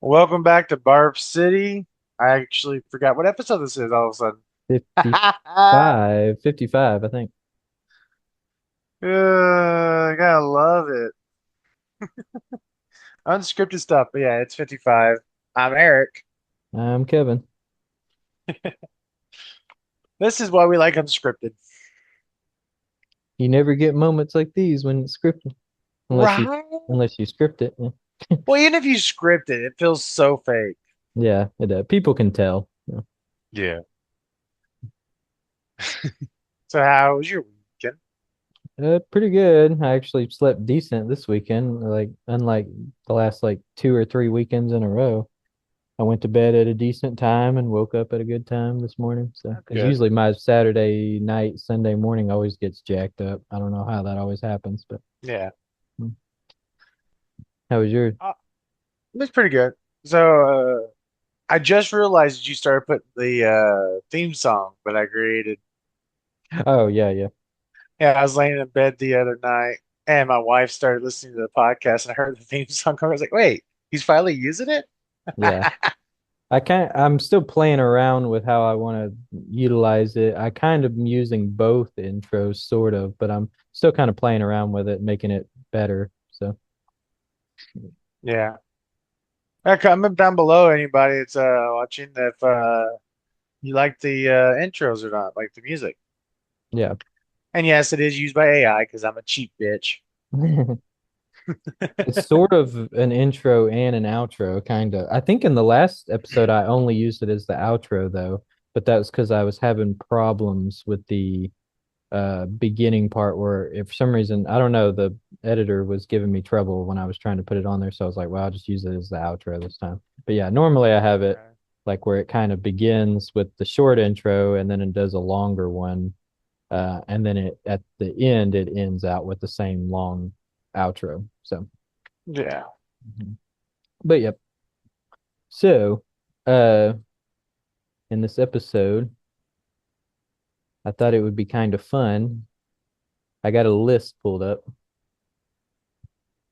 Welcome back to Barf City. I actually forgot what episode this is all of a sudden. 55, 55, I think. I gotta love it. Unscripted stuff, but yeah, it's 55. I'm Eric. I'm Kevin. This is why we like unscripted. You never get moments like these when it's scripted, unless you Right? unless you script it. Yeah, Well, even if you script it, it feels so fake. yeah, people can tell. Yeah. Yeah. So how was your weekend? Pretty good. I actually slept decent this weekend, like unlike the last like 2 or 3 weekends in a row. I went to bed at a decent time and woke up at a good time this morning. So, That's because good. usually my Saturday night, Sunday morning always gets jacked up. I don't know how that always happens, but Yeah. hmm. How was yours? Uh, it was pretty good. So I just realized you started putting the theme song that I created. Oh yeah, yeah. Yeah, I was laying in bed the other night and my wife started listening to the podcast and I heard the theme song come. I was like, wait, he's finally using it? Yeah. I'm still playing around with how I want to utilize it. I kind of am using both intros sort of, but I'm still kind of playing around with it, making it better. So, Yeah. Comment down below anybody that's watching if you like the intros or not, like the music. yeah. And yes, it is used by AI because I'm a cheap bitch. It's sort of an intro and an outro, kind of. I think in the last episode I only used it as the outro though, but that was because I was having problems with the beginning part where if for some reason I don't know, the editor was giving me trouble when I was trying to put it on there, so I was like, well, I'll just use it as the outro this time. But yeah, normally I have it Okay. like where it kind of begins with the short intro and then it does a longer one, and then it at the end it ends out with the same long outro. So Yeah. but yep. So uh in this episode I thought it would be kind of fun. I got a list pulled up.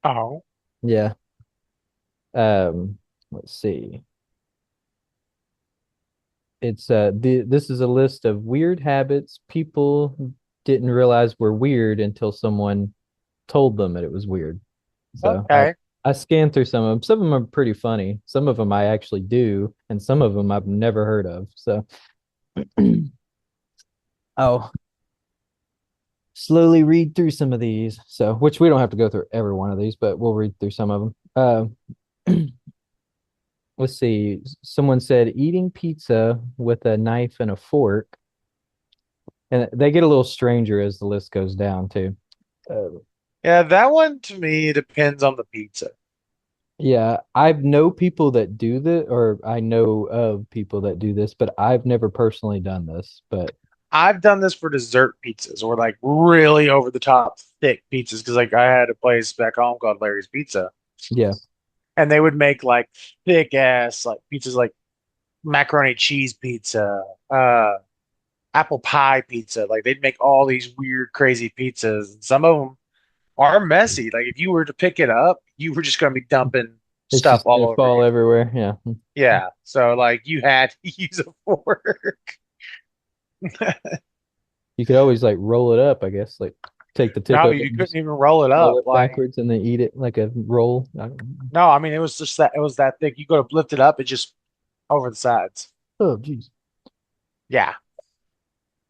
Oh. Yeah. Let's see. It's this is a list of weird habits people didn't realize were weird until someone told them that it was weird. So Okay. I scanned through some of them. Some of them are pretty funny. Some of them I actually do, and some of them I've never heard of. So I'll slowly read through some of these. So which we don't have to go through every one of these, but we'll read through some of them. Let's see. Someone said eating pizza with a knife and a fork. And they get a little stranger as the list goes down too. Uh, Yeah, that one to me depends on the pizza. yeah, I know people that do this, or I know of people that do this, but I've never personally done this. But I've done this for dessert pizzas or like really over the top thick pizzas because like I had a place back home called Larry's Pizza yeah, and they would make like thick ass like pizzas like macaroni cheese pizza, uh apple pie pizza. Like they'd make all these weird crazy pizzas and some of them are messy. Like if you were to pick it up, you were just going to be dumping it's stuff just all gonna over fall you. everywhere. Yeah. Yeah. So like you had to use a fork. You could always like roll it up, I guess. Like take the tip No, of it you and couldn't just even roll it roll up. it Like backwards and then eat it like a roll. I don't no, I mean it was just that it was that thick. You could have lifted up, it just over the sides. Oh, geez. Yeah.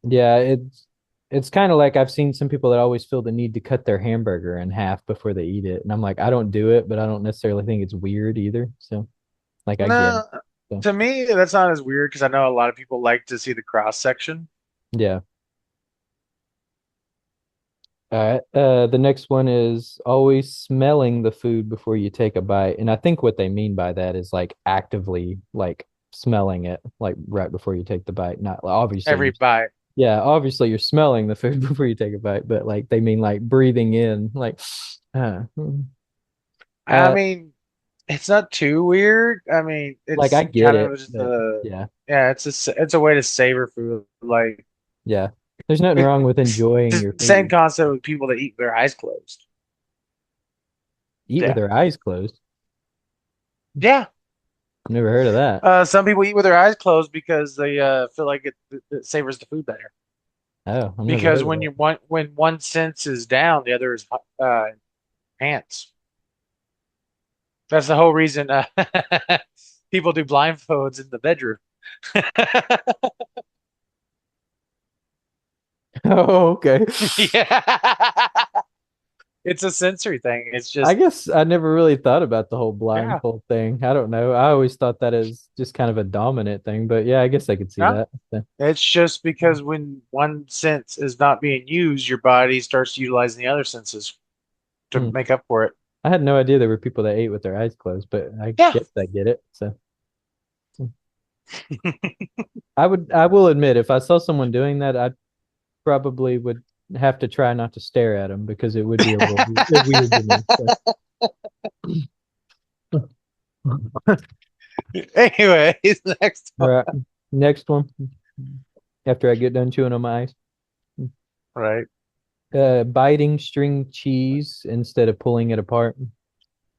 Yeah, it's kind of like I've seen some people that always feel the need to cut their hamburger in half before they eat it. And I'm like, I don't do it, but I don't necessarily think it's weird either. So like I get it. No, So to me that's not as weird because I know a lot of people like to see the cross section. yeah. All right. The next one is always smelling the food before you take a bite. And I think what they mean by that is like actively like smelling it like right before you take the bite. Not obviously Every you're bite. yeah, obviously you're smelling the food before you take a bite, but like they mean like breathing in like I uh mean, it's not too weird. I mean, like it's I get kind it, of just but a yeah. yeah, it's a way to savor food. Like Yeah. There's nothing wrong with it's enjoying the your same food. concept with people that eat with their eyes closed. Eat with Yeah. their eyes closed. Yeah. Never heard of that. Some people eat with their eyes closed because they feel like it savors the food better. Oh, I've never Because heard of that. when one sense is down, the other is enhanced. That's the whole reason people do blindfolds in the bedroom. Oh, okay. Yeah. It's a sensory thing. It's I just, guess I never really thought about the whole yeah, blindfold thing. I don't know. I always thought that as just kind of a dominant thing, but yeah, I guess I could see no. that. So, It's just because when one sense is not being used, your body starts utilizing the other senses to hmm. make up for it. I had no idea there were people that ate with their eyes closed, but I Yeah. guess I get it. So I will admit, if I saw someone doing that, I probably would have to try not to stare at them because it would be a little weird to me. So. Anyways, next All one. right, next one. After I get done chewing on my ice, Right. biting string cheese instead of pulling it apart.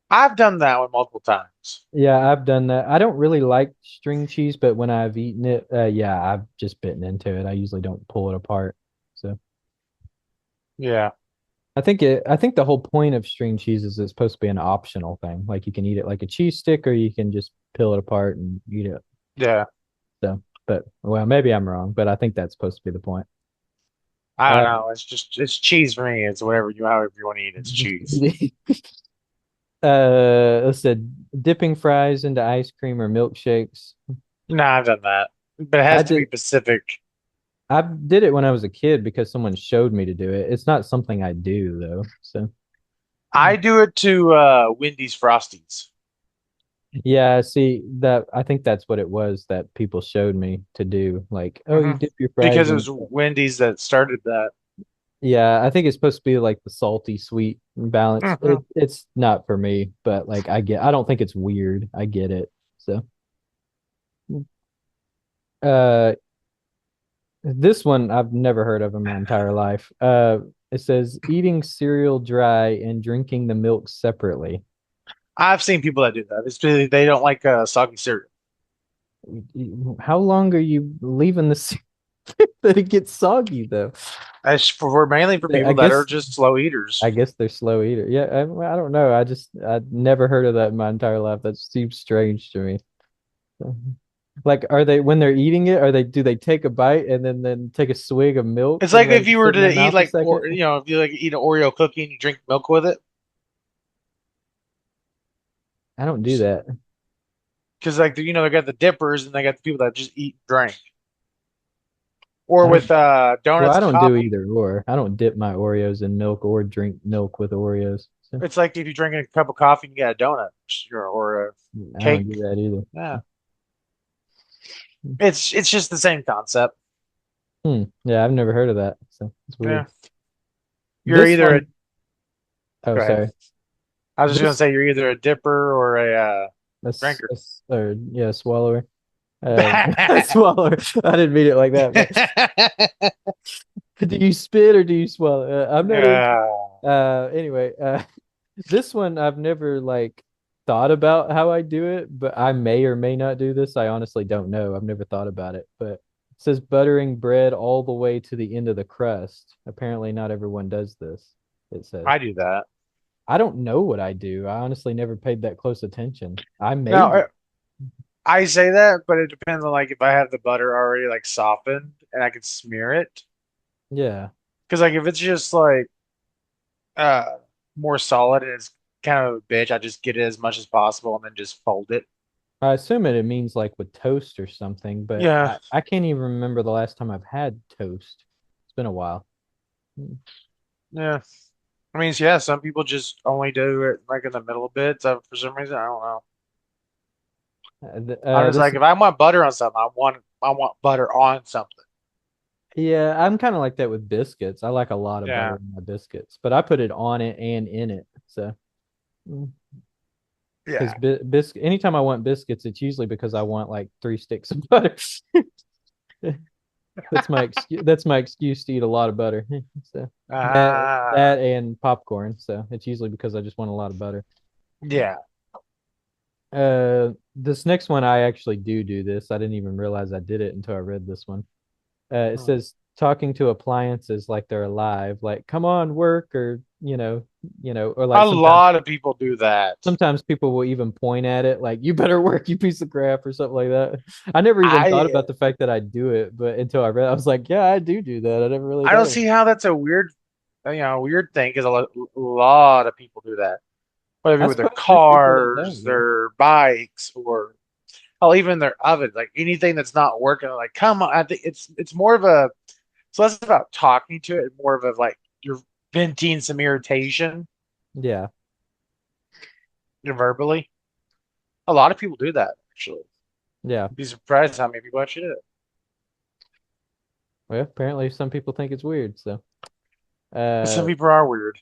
I've done that one multiple times. Yeah, I've done that. I don't really like string cheese, but when I've eaten it, yeah, I've just bitten into it. I usually don't pull it apart. So Yeah. I think the whole point of string cheese is it's supposed to be an optional thing. Like you can eat it like a cheese stick, or you can just peel it apart and eat it. Yeah. So, but well, maybe I'm wrong, but I think that's supposed to be the point. I don't Uh, know. It's cheese for me. It's however you want to eat. It's cheese. let's say dipping fries into ice cream or milkshakes. No, I've done that, but it I has to be did. Pacific. I did it when I was a kid because someone showed me to do it. It's not something I do though. So I do it to Wendy's Frosties yeah, see that I think that's what it was that people showed me to do. Like, oh, you hmm dip your fries because it in. was Wendy's that started that. Yeah, I think it's supposed to be like the salty sweet balance. Hmm It's not for me, but like I don't think it's weird. I get it. So uh this one I've never heard of in my entire life. It says eating cereal dry and drinking the milk separately. I've seen people that do that. It's really, they don't like soggy cereal. How long are you leaving the cereal that it gets soggy though? That's for mainly for I people that are guess just slow eaters. I guess they're slow eater. Yeah, I don't know. I never heard of that in my entire life. That seems strange to me. Like, are they when they're eating it? Are they do they take a bite and then take a swig of milk It's and like let if it you were sit in to their eat mouth a like, second? or if you like eat an Oreo cookie and you drink milk with it, I don't do that. because like they got the dippers and they got the people that just eat and drink, or I with don't. Well, donuts I and don't do coffee. either or. I don't dip my Oreos in milk or drink milk with Oreos. So It's like if you drink a cup of coffee and you get a donut or a I don't do cake. that either. Yeah, it's just the same concept. Yeah, I've never heard of that. So it's weird. Yeah, you're This either a one, oh, go ahead. sorry. I was just gonna This say you're either a dipper or a drinker. or yeah, swallower. Swallower. I didn't mean it like that, but do you spit or do you swallow? I'm not even sure. Yeah. Anyway, this one I've never like thought about how I do it, but I may or may not do this. I honestly don't know. I've never thought about it, but it says buttering bread all the way to the end of the crust. Apparently, not everyone does this. It says. I do that. I don't know what I do. I honestly never paid that close attention. I may Now, do. I say that, but it depends on like if I have the butter already like softened and I can smear it. Yeah. Because like if it's just like uh more solid and it's kind of a bitch, I just get it as much as possible and then just fold it. I assume it means like with toast or something, but Yeah, I can't even remember the last time I've had toast. It's been a while. yeah. I mean, yeah, some people just only do it like in the middle bits for some reason. I don't know. I'm just This like if I want butter on something, I want butter on something. yeah, I'm kind of like that with biscuits. I like a lot of butter Yeah, in my biscuits, but I put it on it and in it. So because yeah, biscuit anytime I want biscuits, it's usually because I want like 3 sticks of butter. That's my excuse to eat a lot of butter. So that uh, and popcorn. So it's usually because I just want a lot of butter. yeah. This next one I actually do this. I didn't even realize I did it until I read this one. It Hmm. says talking to appliances like they're alive, like "come on, work," or or like A sometimes lot of people do that. sometimes people will even point at it like "you better work, you piece of crap" or something like that. I never even thought I about the fact that I do it, but until I read, I was like, yeah, I do that. I never really I don't thought of see how that's a weird, weird thing because a lot of people do that. Whether it be I with their suppose there's people that cars, don't, yeah. their bikes, or even their ovens, like anything that's not working. Like, come on! I think it's more of a it's less about talking to it, more of a like you're venting some irritation Yeah, verbally. A lot of people do that actually. yeah. You'd be surprised how many people actually do it. Well, apparently some people think it's weird, so Some uh people are weird.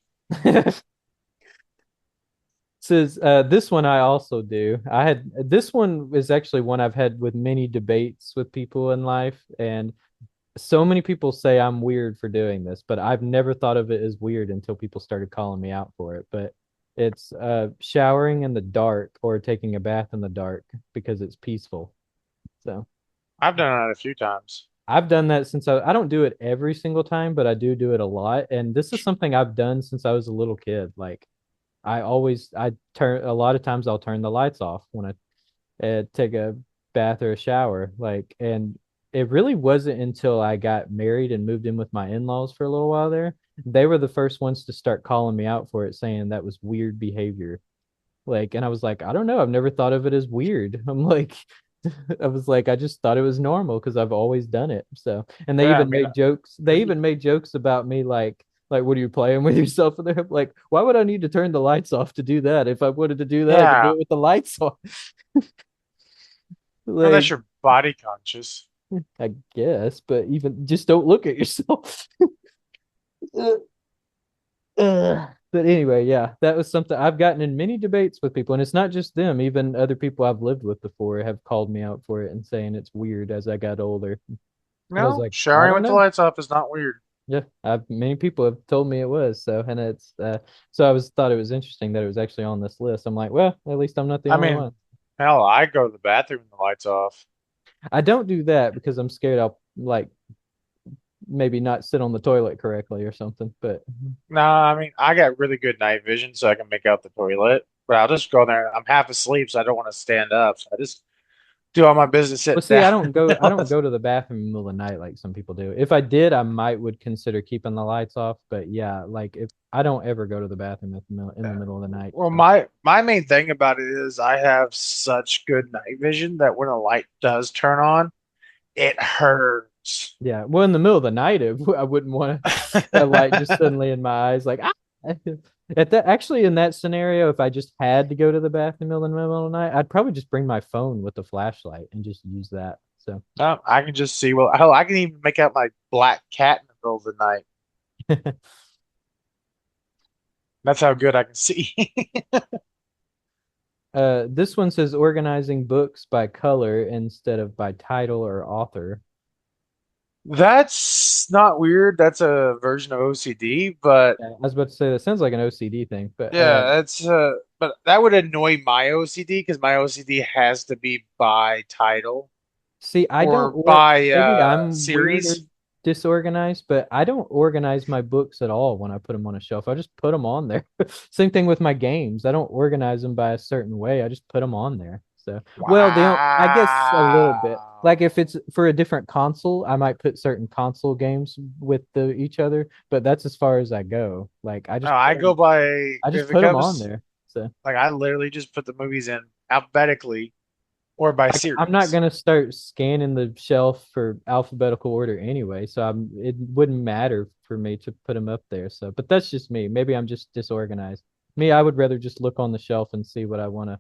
says this one I also do. I had this one is actually one I've had with many debates with people in life, and so many people say I'm weird for doing this, but I've never thought of it as weird until people started calling me out for it. But it's showering in the dark or taking a bath in the dark because it's peaceful. So I've done that a few times. I've done that since I don't do it every single time, but I do it a lot. And this is something I've done since I was a little kid. Like I turn a lot of times I'll turn the lights off when I take a bath or a shower. Like, and it really wasn't until I got married and moved in with my in-laws for a little while there. They were the first ones to start calling me out for it, saying that was weird behavior. Like, and I was like, I don't know, I've never thought of it as weird. I'm like, I was like, I just thought it was normal because I've always done it. So, and they Yeah, I even mean, made jokes. They even made jokes about me, like, what are you playing with yourself? And they're like, why would I need to turn the lights off to do that? If I wanted to do that, I could do yeah, it with the lights on. unless Like, you're body conscious. I guess, but even just don't look at yourself. But anyway, yeah, that was something I've gotten in many debates with people, and it's not just them. Even other people I've lived with before have called me out for it and saying it's weird as I got older. And I was No, like, I showering don't with the know. lights off is not weird. Yeah, I've many people have told me it was so, and it's so I was thought it was interesting that it was actually on this list. I'm like, well, at least I'm not the I only mean, one. hell, I go to the bathroom with the lights off. I don't do that because I'm scared I'll like maybe not sit on the toilet correctly or something. But Nah, I mean, I got really good night vision, so I can make out the toilet. But I'll just go there. I'm half asleep, so I don't want to stand up. So I just do all my business well, sitting see, down. I don't go to the bathroom in the middle of the night like some people do. If I did, I might would consider keeping the lights off. But yeah, like if I don't ever go to the bathroom in the middle of the night. Well, So. my main thing about it is I have such good night vision that when a light does turn on, it hurts. Yeah, well, in the middle of the night, I wouldn't want a light just suddenly in my eyes, like ah. At that actually in that scenario, if I just had to go to the bathroom in the middle of the night, I'd probably just bring my phone with the flashlight and just use that. So, No, I can just see. Well, hell, I can even make out my black cat in the middle of the night. That's how good I can see. this one says organizing books by color instead of by title or author. That's not weird. That's a version of OCD, but I was about to say that sounds like an OCD thing, but yeah, it's but that would annoy my OCD because my OCD has to be by title see, I don't or or by maybe I'm weird or series. disorganized, but I don't organize my books at all when I put them on a shelf. I just put them on there. Same thing with my games. I don't organize them by a certain way. I just put them on there. So, well, they don't, I guess a little bit. Like Wow. if it's for a different console, I might put certain console games with each other, but that's as far as I go. Like No, I go by I just if it put them on comes there. So. like I literally just put the movies in alphabetically or by Like I'm not series. gonna start scanning the shelf for alphabetical order anyway, so it wouldn't matter for me to put them up there. So, but that's just me. Maybe I'm just disorganized. Me, I would rather just look on the shelf and see what I want to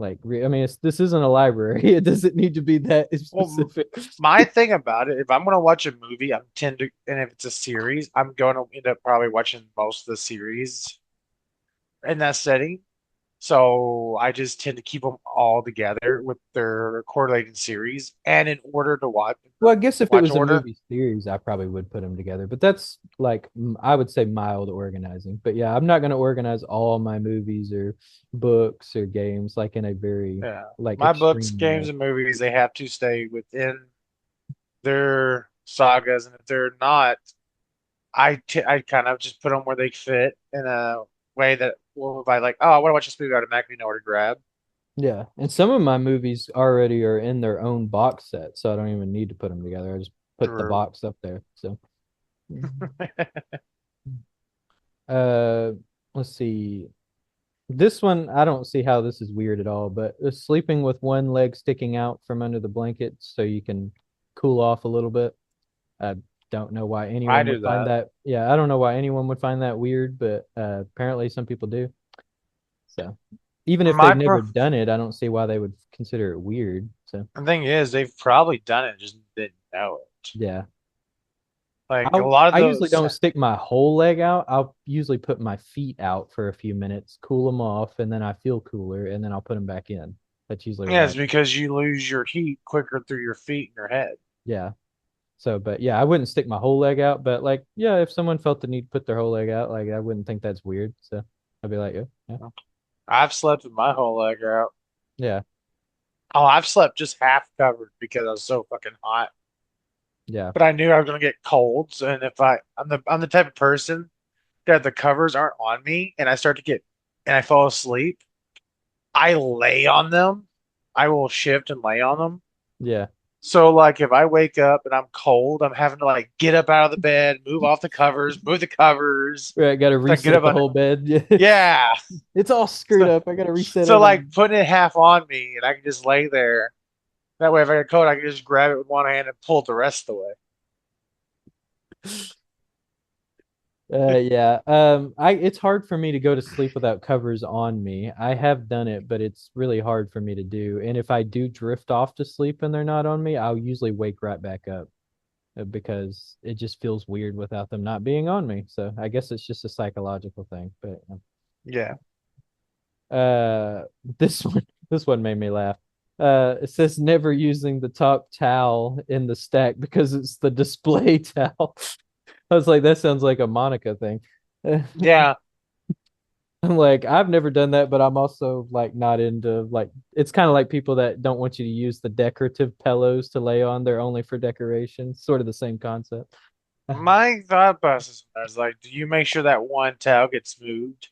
I mean, this isn't a library. It doesn't need to be that Well, specific. my thing about it, if I'm gonna watch a movie, I'm tend to, and if it's a series, I'm going to end up probably watching most of the series in that setting. So I just tend to keep them all together with their correlated series and in order to Well, I guess if it watch was a order. movie series, I probably would put them together. But that's like I would say mild organizing. But yeah, I'm not going to organize all my movies or books or games like in a very Yeah. like My books, extreme games, way. and movies, they have to stay within their sagas, and if they're not, I kind of just put them where they fit in a way that, well, if I like, oh, I want to watch this movie, I automatically know where to grab. Yeah, and some of my movies already are in their own box set, so I don't even need to put them together. I just put the True. box up there. So, uh, let's see. This one, I don't see how this is weird at all, but sleeping with one leg sticking out from under the blanket so you can cool off a little bit. I don't know why I anyone do would find that. that. Yeah, I don't know why anyone would find that weird, but apparently some people do. So even if My they've pro never done it, I don't see why they would consider it weird. So The thing is, they've probably done it, just didn't know it. yeah. Like a lot of I usually those, don't stick my whole leg out. I'll usually put my feet out for a few minutes, cool them off, and then I feel cooler, and then I'll put them back in. That's usually what yeah, it's I because you lose your heat quicker through your feet and your head. yeah. So, but yeah, I wouldn't stick my whole leg out. But like, yeah, if someone felt the need to put their whole leg out, like I wouldn't think that's weird. So I'd be like, yeah, yeah, I've slept with my whole leg out. yeah, Oh, I've slept just half covered because I was so fucking hot. yeah, But I knew I was gonna get colds, and if I'm the type of person that the covers aren't on me, and I start to get and I fall asleep, I lay on them. I will shift and lay on them. yeah. So like if I wake up and I'm cold, I'm having to like get up out of the bed, move the covers. Right, got to So I get reset up the on whole bed. yeah. It's all screwed So up. I got to reset so like everything. putting it half on me and I can just lay there. That way if I get cold, I can just grab it with one hand and pull it the rest of the way. Yeah. It's hard for me to go to sleep without covers on me. I have done it, but it's really hard for me to do. And if I do drift off to sleep and they're not on me, I'll usually wake right back up because it just feels weird without them not being on me. So I guess it's just a psychological thing. But Yeah. uh, this one made me laugh. It says never using the top towel in the stack because it's the display towel. I was like, that sounds like a Monica thing. Yeah. I'm like, I've never done that, but I'm also like not into like it's kind of like people that don't want you to use the decorative pillows to lay on. They're only for decoration. Sort of the same concept. My thought process is like, do you make sure that one towel gets moved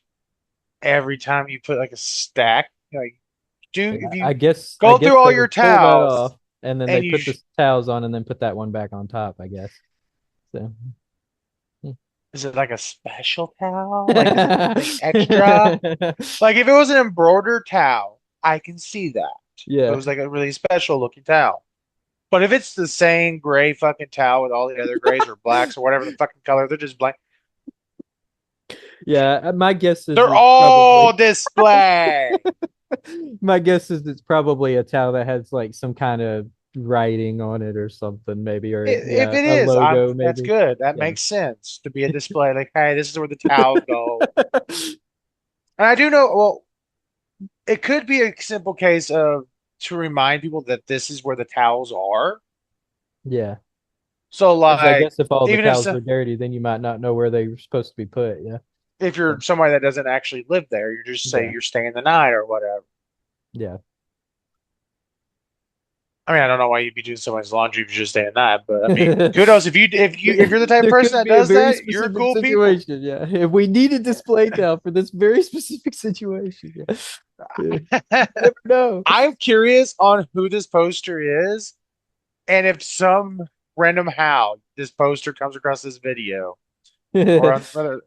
every time you put like a stack? Like, if Yeah, you I go guess through all they your would pull that towels off and then they and put the towels on and then put that one back on top, I guess. So is it like a special towel? Like, is it something extra? Like, if it was an embroidered towel, I can see that. If it yeah. was like a really special looking towel. But if it's the same gray fucking towel with all the other grays or blacks or whatever the fucking color, they're just blank. Yeah, my guess is They're it's all probably display. my guess is it's probably a towel that has like some kind of writing on it or something, maybe, or If yeah, it a is, logo, that's maybe. good. That Yeah. makes sense to be a display. Like, hey, this is where the towels go. And I do know, well, it could be a simple case of to remind people that this is where the towels are. Yeah. So, Because I like, guess if all the even if towels so, were dirty, then you might not know where they were supposed to be put. Yeah. if So, you're somebody that doesn't actually live there, you just say yeah. you're staying the night or whatever. Yeah. I mean, I don't know why you'd be doing someone's laundry if you're just staying the night, but I mean, kudos if you're the type of There person could that be a does very that, you're specific cool people. situation. Yeah. If we need a display towel for this very specific situation. Yeah. Yeah. Never know. I'm curious on who this poster is, and if some random how this poster comes across this video or on other.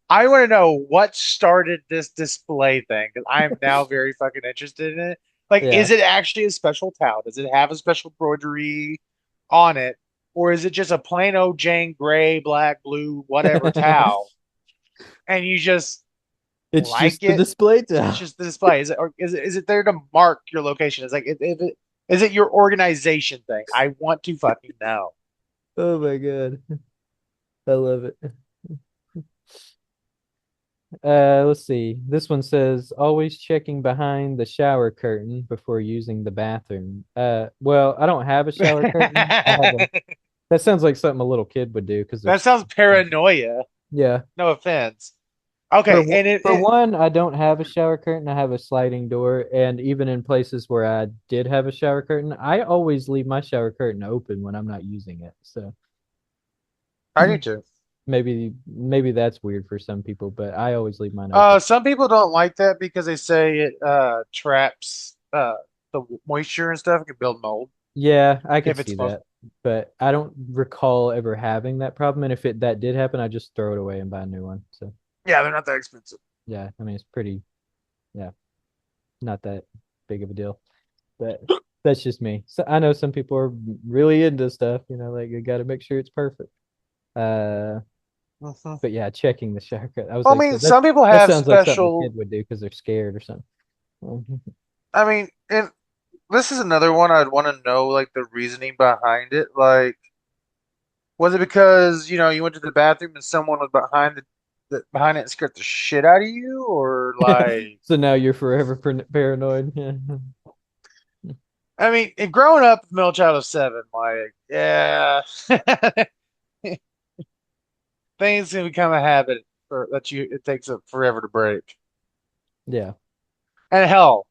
I want to know what started this display thing because I am now very fucking interested in it. Like, Yeah. is it actually a special towel? Does it have a special embroidery on it? Or is it just a plain old Jane gray, black, blue, whatever towel? And you just It's like just the it? display It's towel. just the display. Is it there to mark your location? It's like, is it your organization thing? I want to fucking know. Oh my God. I love it. Let's see. This one says always checking behind the shower curtain before using the bathroom. Well, I don't have a shower curtain. I have a. That That sounds like something a little kid would do because there's. sounds paranoia. Yeah. No offense. Okay, and For one, I don't have a shower curtain. I have a sliding door, and even in places where I did have a shower curtain, I always leave my shower curtain open when I'm not using it. So I do too. maybe that's weird for some people, but I always leave mine open. Some people don't like that because they say it traps the moisture and stuff. It can build mold Yeah, I could if it's see supposed. that, but I don't recall ever having that problem. And if that did happen, I just throw it away and buy a new one. So Yeah, they're not that expensive. yeah, I mean it's pretty, yeah, not that big of a deal. But that's just me. So I know some people are really into stuff, like you got to make sure it's perfect. Uh, Mhm. but yeah, checking the shower curtain. I was Well, I like, mean, so some people that have sounds like something a special. kid would do because they're scared or something. Mhm. I mean, and this is another one I'd want to know, like the reasoning behind it. Like, was it because you went to the bathroom and someone was behind it and scared the shit out of you, or like, So now you're forever paranoid. Yeah. I mean, and growing up, middle child of seven, like, yeah, things can become a habit for that it takes a forever to break. Yeah. And hell,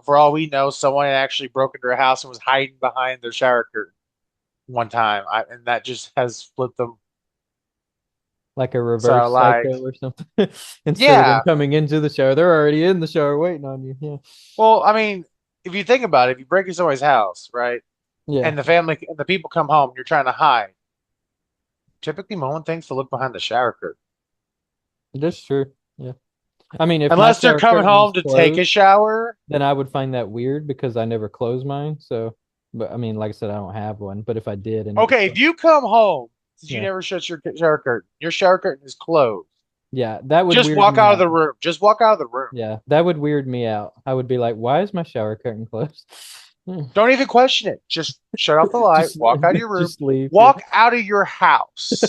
for all we know, someone had actually broke into her house and was hiding behind their shower curtain one time, and that just has flipped them. Like a So, reverse like, psycho or something. Instead of them yeah. coming into the shower, they're already in the shower waiting on you. Yeah. Well, I mean, if you think about it, if you break into somebody's house, right, Yeah. and the people come home, you're trying to hide. Typically, no one thinks to look behind the shower curtain That's true. Yeah. I mean, if my unless they're shower coming curtain home was to take a closed, shower. then I would find that weird because I never close mine. So, but I mean, like I said, I don't have one. But if I did and it was Okay, if you come home since you yeah, never shut your shower curtain is closed. yeah, that would Just weird walk me out of out. the room. Just walk out of the room. Yeah, that would weird me out. I would be like, why is my shower curtain closed? Hmm. Don't even question it. Just shut off the light, Just, walk out of your room, just leave. Yeah. walk out of your house.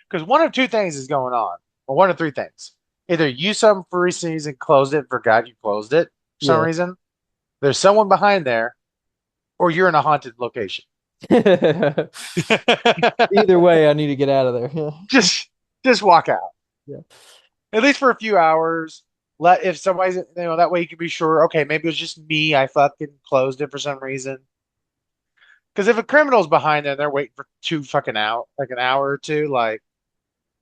Because one of two things is going on, or one of three things. Either you some for reason closed it and forgot you closed it for some Yeah. reason. There's someone behind there, or you're in a haunted location. Either way, I need to get out of there. Yeah. just just walk out. Yeah. At least for a few hours. Let if somebody's that way you can be sure, okay, maybe it was just me. I fucking closed it for some reason. Because if a criminal's behind there and they're waiting for two fucking out, like an hour or two, like,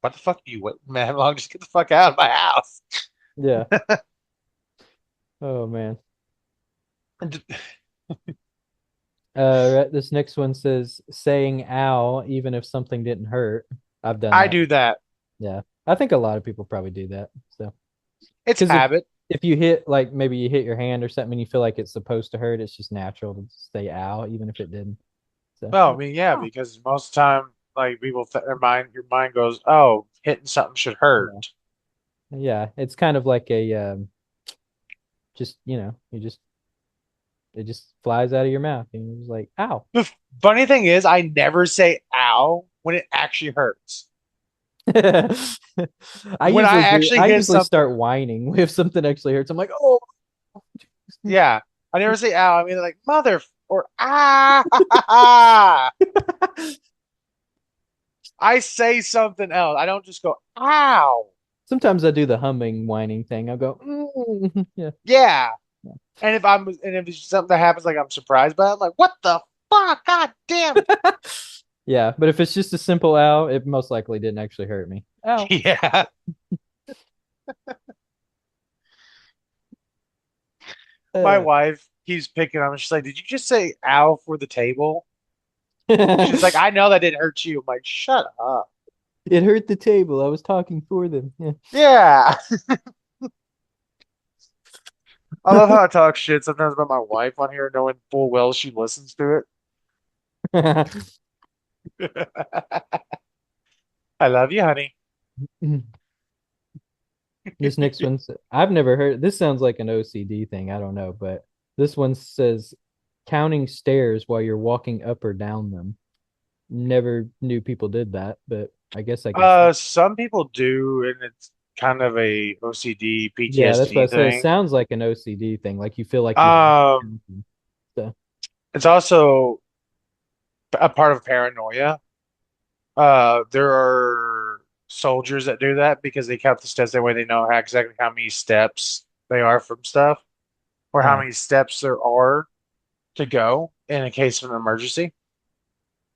what the fuck are you waiting, man? How long? Just get the fuck out of my house. Yeah. Oh man. This next one says saying ow even if something didn't hurt. I've done I that. do that. Yeah. I think a lot of people probably do that. So, It's because habit. if you hit like maybe you hit your hand or something and you feel like it's supposed to hurt, it's just natural to say ow even if it didn't. So, Well, I mean, yeah, because most of the time, like people, your mind goes, "Oh, hitting something should yeah. hurt." Yeah, it's kind of like a just, you just it just flies out of your mouth and you're just like, ow. The funny thing is, I never say "ow" when it actually hurts. I When I usually do. actually I hit usually something, start whining if something actually hurts. I'm like, oh. yeah, I never say "ow." I mean, like mother or ah, ha, ha, ha. I say something else. I don't just go "ow." Sometimes I do the humming, whining thing. I'll go, yeah. Yeah, and if it's something that happens, like I'm surprised by it, I'm like, "What the fuck? God damn it!" Yeah, but if it's just a simple ow, it most likely didn't actually hurt me. Ow. Yeah. My Uh, wife keeps picking on me. She's like, "Did you just say ow for the table?" She's like, it "I know that didn't hurt you." I'm like, "Shut up." hurt the table. I was talking for them. Yeah. I love how I talk shit sometimes about my wife on here, knowing full well she listens to Yeah. it. I love you, honey. This next one's I've never heard. This sounds like an OCD thing. I don't know, but this one says counting stairs while you're walking up or down them. never knew people did that, but I guess I can see. Some people do, and it's kind of a OCD, Yeah, that's what I PTSD said. It thing. sounds like an OCD thing. Like you feel like you're Um, so it's also a part of paranoia. There are soldiers that do that because they count the steps that way they know exactly how many steps they are from stuff or how uh, many steps there are to go in a case of an emergency.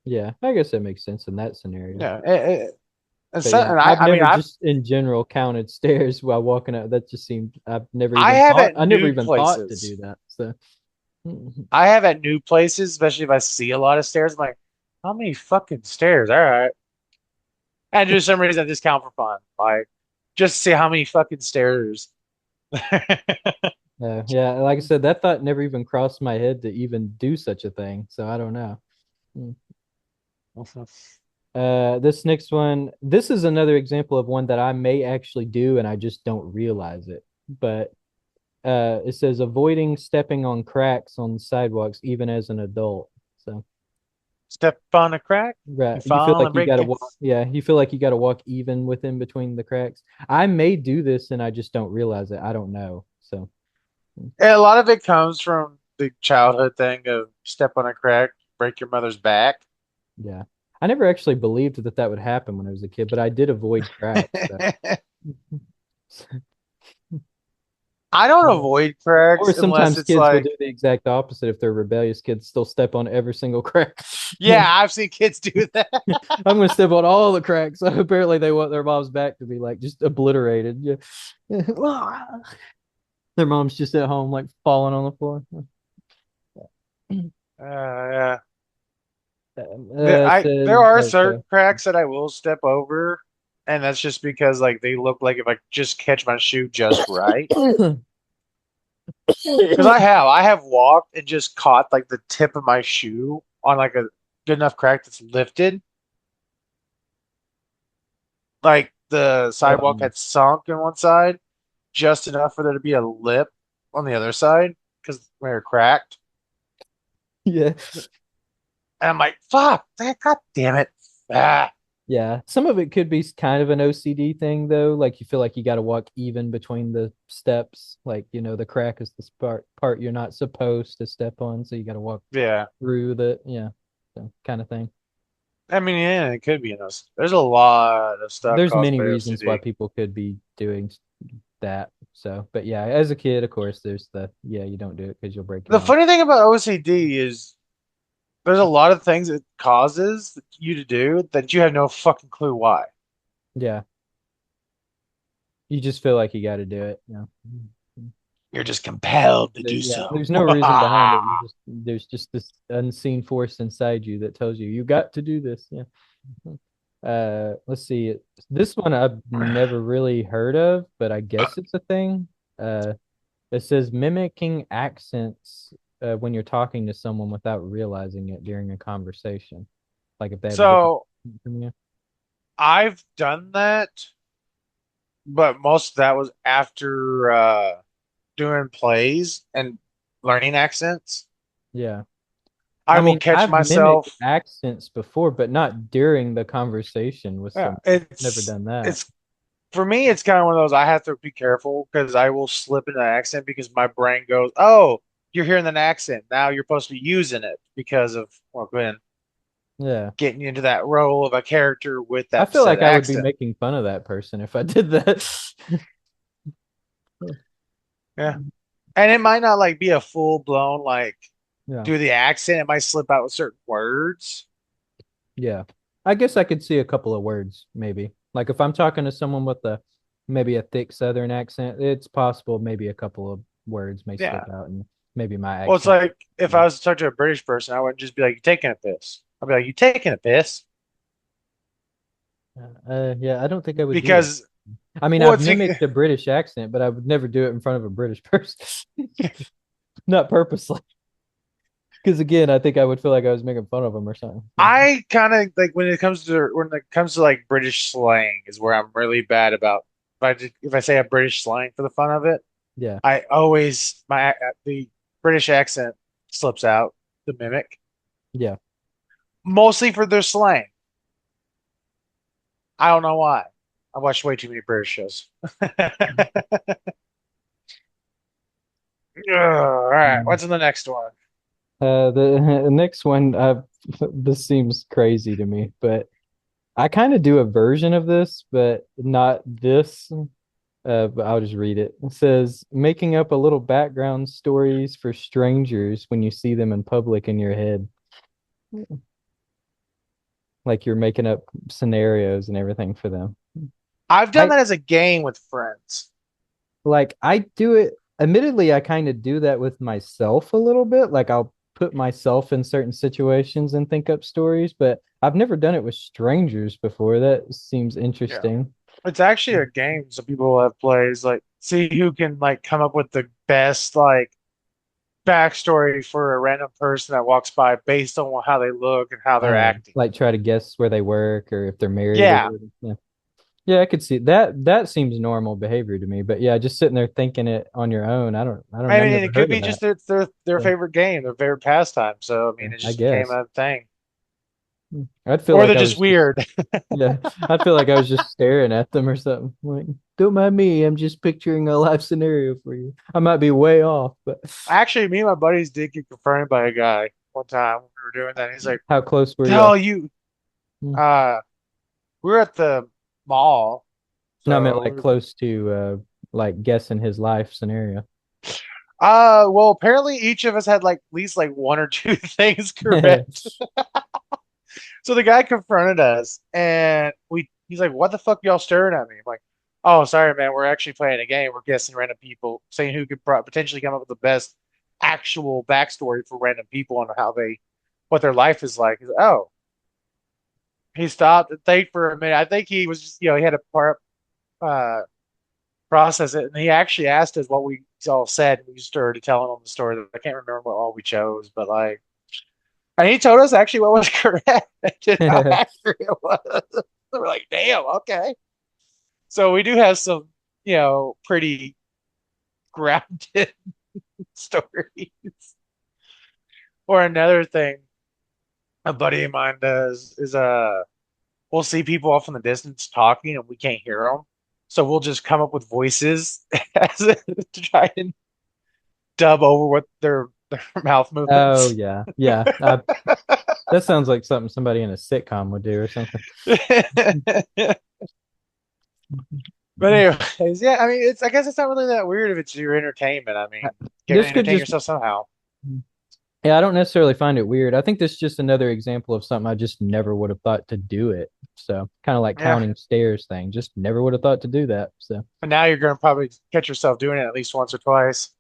yeah, I guess that makes sense in that scenario. Yeah, But yeah, and I've I mean, never just in general counted stairs while walking out. That just seemed I have at I never new even thought to do places. that. So I have at new places, especially if I see a lot of stairs. I'm like, how many fucking stairs? All right. And for some reason, I just count for fun, like just to see how many fucking stairs. yeah, like I said, that thought never even crossed my head to even do such a thing. So I don't know. Hmm. This next one, this is another example of one that I may actually do and I just don't realize it. But it says avoiding stepping on cracks on sidewalks even as an adult. So Step on a crack, right, you you feel fall like and you break gotta it. walk. Yeah, you feel like you gotta walk even within between the cracks. I may do this and I just don't realize it. I don't know. So And a lot of it comes from the childhood thing of step on a crack, break your mother's back. yeah, I never actually believed that that would happen when I was a kid, but I did avoid cracks. So. I don't Yeah. going Or cracks unless sometimes it's kids will like, do the exact opposite if they're rebellious kids, still step on every single crack. yeah, I've seen kids do that. I'm gonna step on all the cracks. So apparently they want their mom's back to be like just obliterated. Yeah. Their mom's just at home like falling on the floor. Yeah. There Says are oh certain sorry. cracks that I will step over, and that's just because like they look like if I just catch my shoe just right. Because I have walked and just caught like the tip of my shoe on like a good enough crack that's lifted. Like the sidewalk um, had sunk in one side, just enough for there to be a lip on the other side because we were cracked. yeah. And I'm like, fuck, God damn it. Ah, Yeah. Some of it could be kind of an OCD thing though. Like you feel like you gotta walk even between the steps. Like, the crack is the part you're not supposed to step on, so you gotta walk yeah. through the yeah, so kind of thing. I mean, yeah, it could be in those. There's a lot of stuff There's caused many by reasons why OCD. people could be doing that. So, but yeah, as a kid, of course, there's the yeah, you don't do it because you'll break your The arm. funny thing about OCD is there's a lot of things it causes you to do that you have no fucking clue why. Yeah, you just feel like you got to do it. Yeah, You're just compelled to do yeah. so. There's no reason behind it. There's just this unseen force inside you that tells you got to do this. Yeah. Let's see. This one I've never really heard of, but I guess it's a thing. It says mimicking accents when you're talking to someone without realizing it during a conversation. Like if they have a different So accent from you. I've done that, but most of that was after doing plays and learning accents. Yeah. I I will mean, catch I've mimicked myself. accents before, but not during the conversation with Yeah, someone. Never done that. it's for me. It's kind of one of those I have to be careful because I will slip into an accent because my brain goes, "Oh, you're hearing an accent now. You're supposed to be using it because of well, when Yeah. getting into that role of a character with I that feel said like I would be accent." making fun of that person if I did that. Yeah, and it might not like be a full blown like Yeah. do the accent. It might slip out with certain words. Yeah. I guess I could see a couple of words, maybe. Like if I'm talking to someone with a maybe a thick Southern accent, it's possible maybe a couple of words may slip Yeah. out and maybe my Well, it's accent. like if I was to talk to a British person, I wouldn't just be like, "You taking a piss?" I'd be like, "You taking a piss?" Yeah, I don't think I would do that. Because I mean, well, I've it's mimicked the British accent, but I would never do it in front of a British person. Not purposely. Because again, I think I would feel like I was making fun of them or something. I kind of like when it comes to like British slang is where I'm really bad about. If I say a British slang for the fun of it, Yeah. I always the British accent slips out the mimic. Yeah. mostly for their slang. I don't know why. I watched way too many British shows. Ugh, all right, Mm. what's in the next one? The next one, this seems crazy to me, but I kind of do a version of this, but not this. But I'll just read it. It says, making up a little background stories for strangers when you see them in public in your head. Like you're making up scenarios and everything for them. I've done I that as a game with friends. I do it, admittedly, I kind of do that with myself a little bit. Like I'll put myself in certain situations and think up stories, but I've never done it with strangers before. That seems Yeah. interesting. It's actually a game some people have plays like see who can like come up with the best like backstory for a random person that walks by based on how they look and how they're acting. Like try to guess where they work or if they're married or Yeah. whatever. Yeah. Yeah, I could see that. That seems normal behavior to me. But yeah, just sitting there thinking it on your own, I I've mean, never it could heard of be that. just their So, favorite game, their favorite pastime. So, I mean, yeah, it I just became guess. a thing. I'd feel Or like they're I just was just, weird. yeah, I'd feel like I was just staring at them or something. Like, don't mind me, I'm just picturing a life scenario for you. I might be way off, but Actually, me and my buddies did get confronted by a guy one time when we were doing that. He's like, how close were "The you? hell you?" Hmm. Uh, we were at the mall, No, I meant so like close to like guessing his life scenario. well, apparently each of us had like at least like one or two things correct. So the guy confronted us, and he's like, "What the fuck y'all staring at me?" I'm like, "Oh, sorry, man. We're actually playing a game. We're guessing random people, saying who could potentially come up with the best actual backstory for random people and what their life is like." He's like, "Oh." He stopped and think for a minute. I think he was just, he had to uh, process it, and he actually asked us what we all said. We started telling him the story. I can't remember what all we chose, but like, and he told us actually what was correct and how accurate it was. We're like, damn, okay. So we do have some, pretty grounded stories. Or another thing a buddy of mine does is we'll see people off in the distance talking and we can't hear them. So we'll just come up with voices to try and dub over what their mouth Oh movements. yeah, yeah. That sounds like something somebody in a sitcom would do or something. But anyways, yeah, I mean, I guess it's not really that weird if it's your entertainment. I mean, get This could entertain just, yourself somehow. yeah, I don't necessarily find it weird. I think this is just another example of something I just never would have thought to do it. So kind of like Yeah. counting stairs thing, just never would have thought to do that. So But now you're gonna probably catch yourself doing it at least once or twice.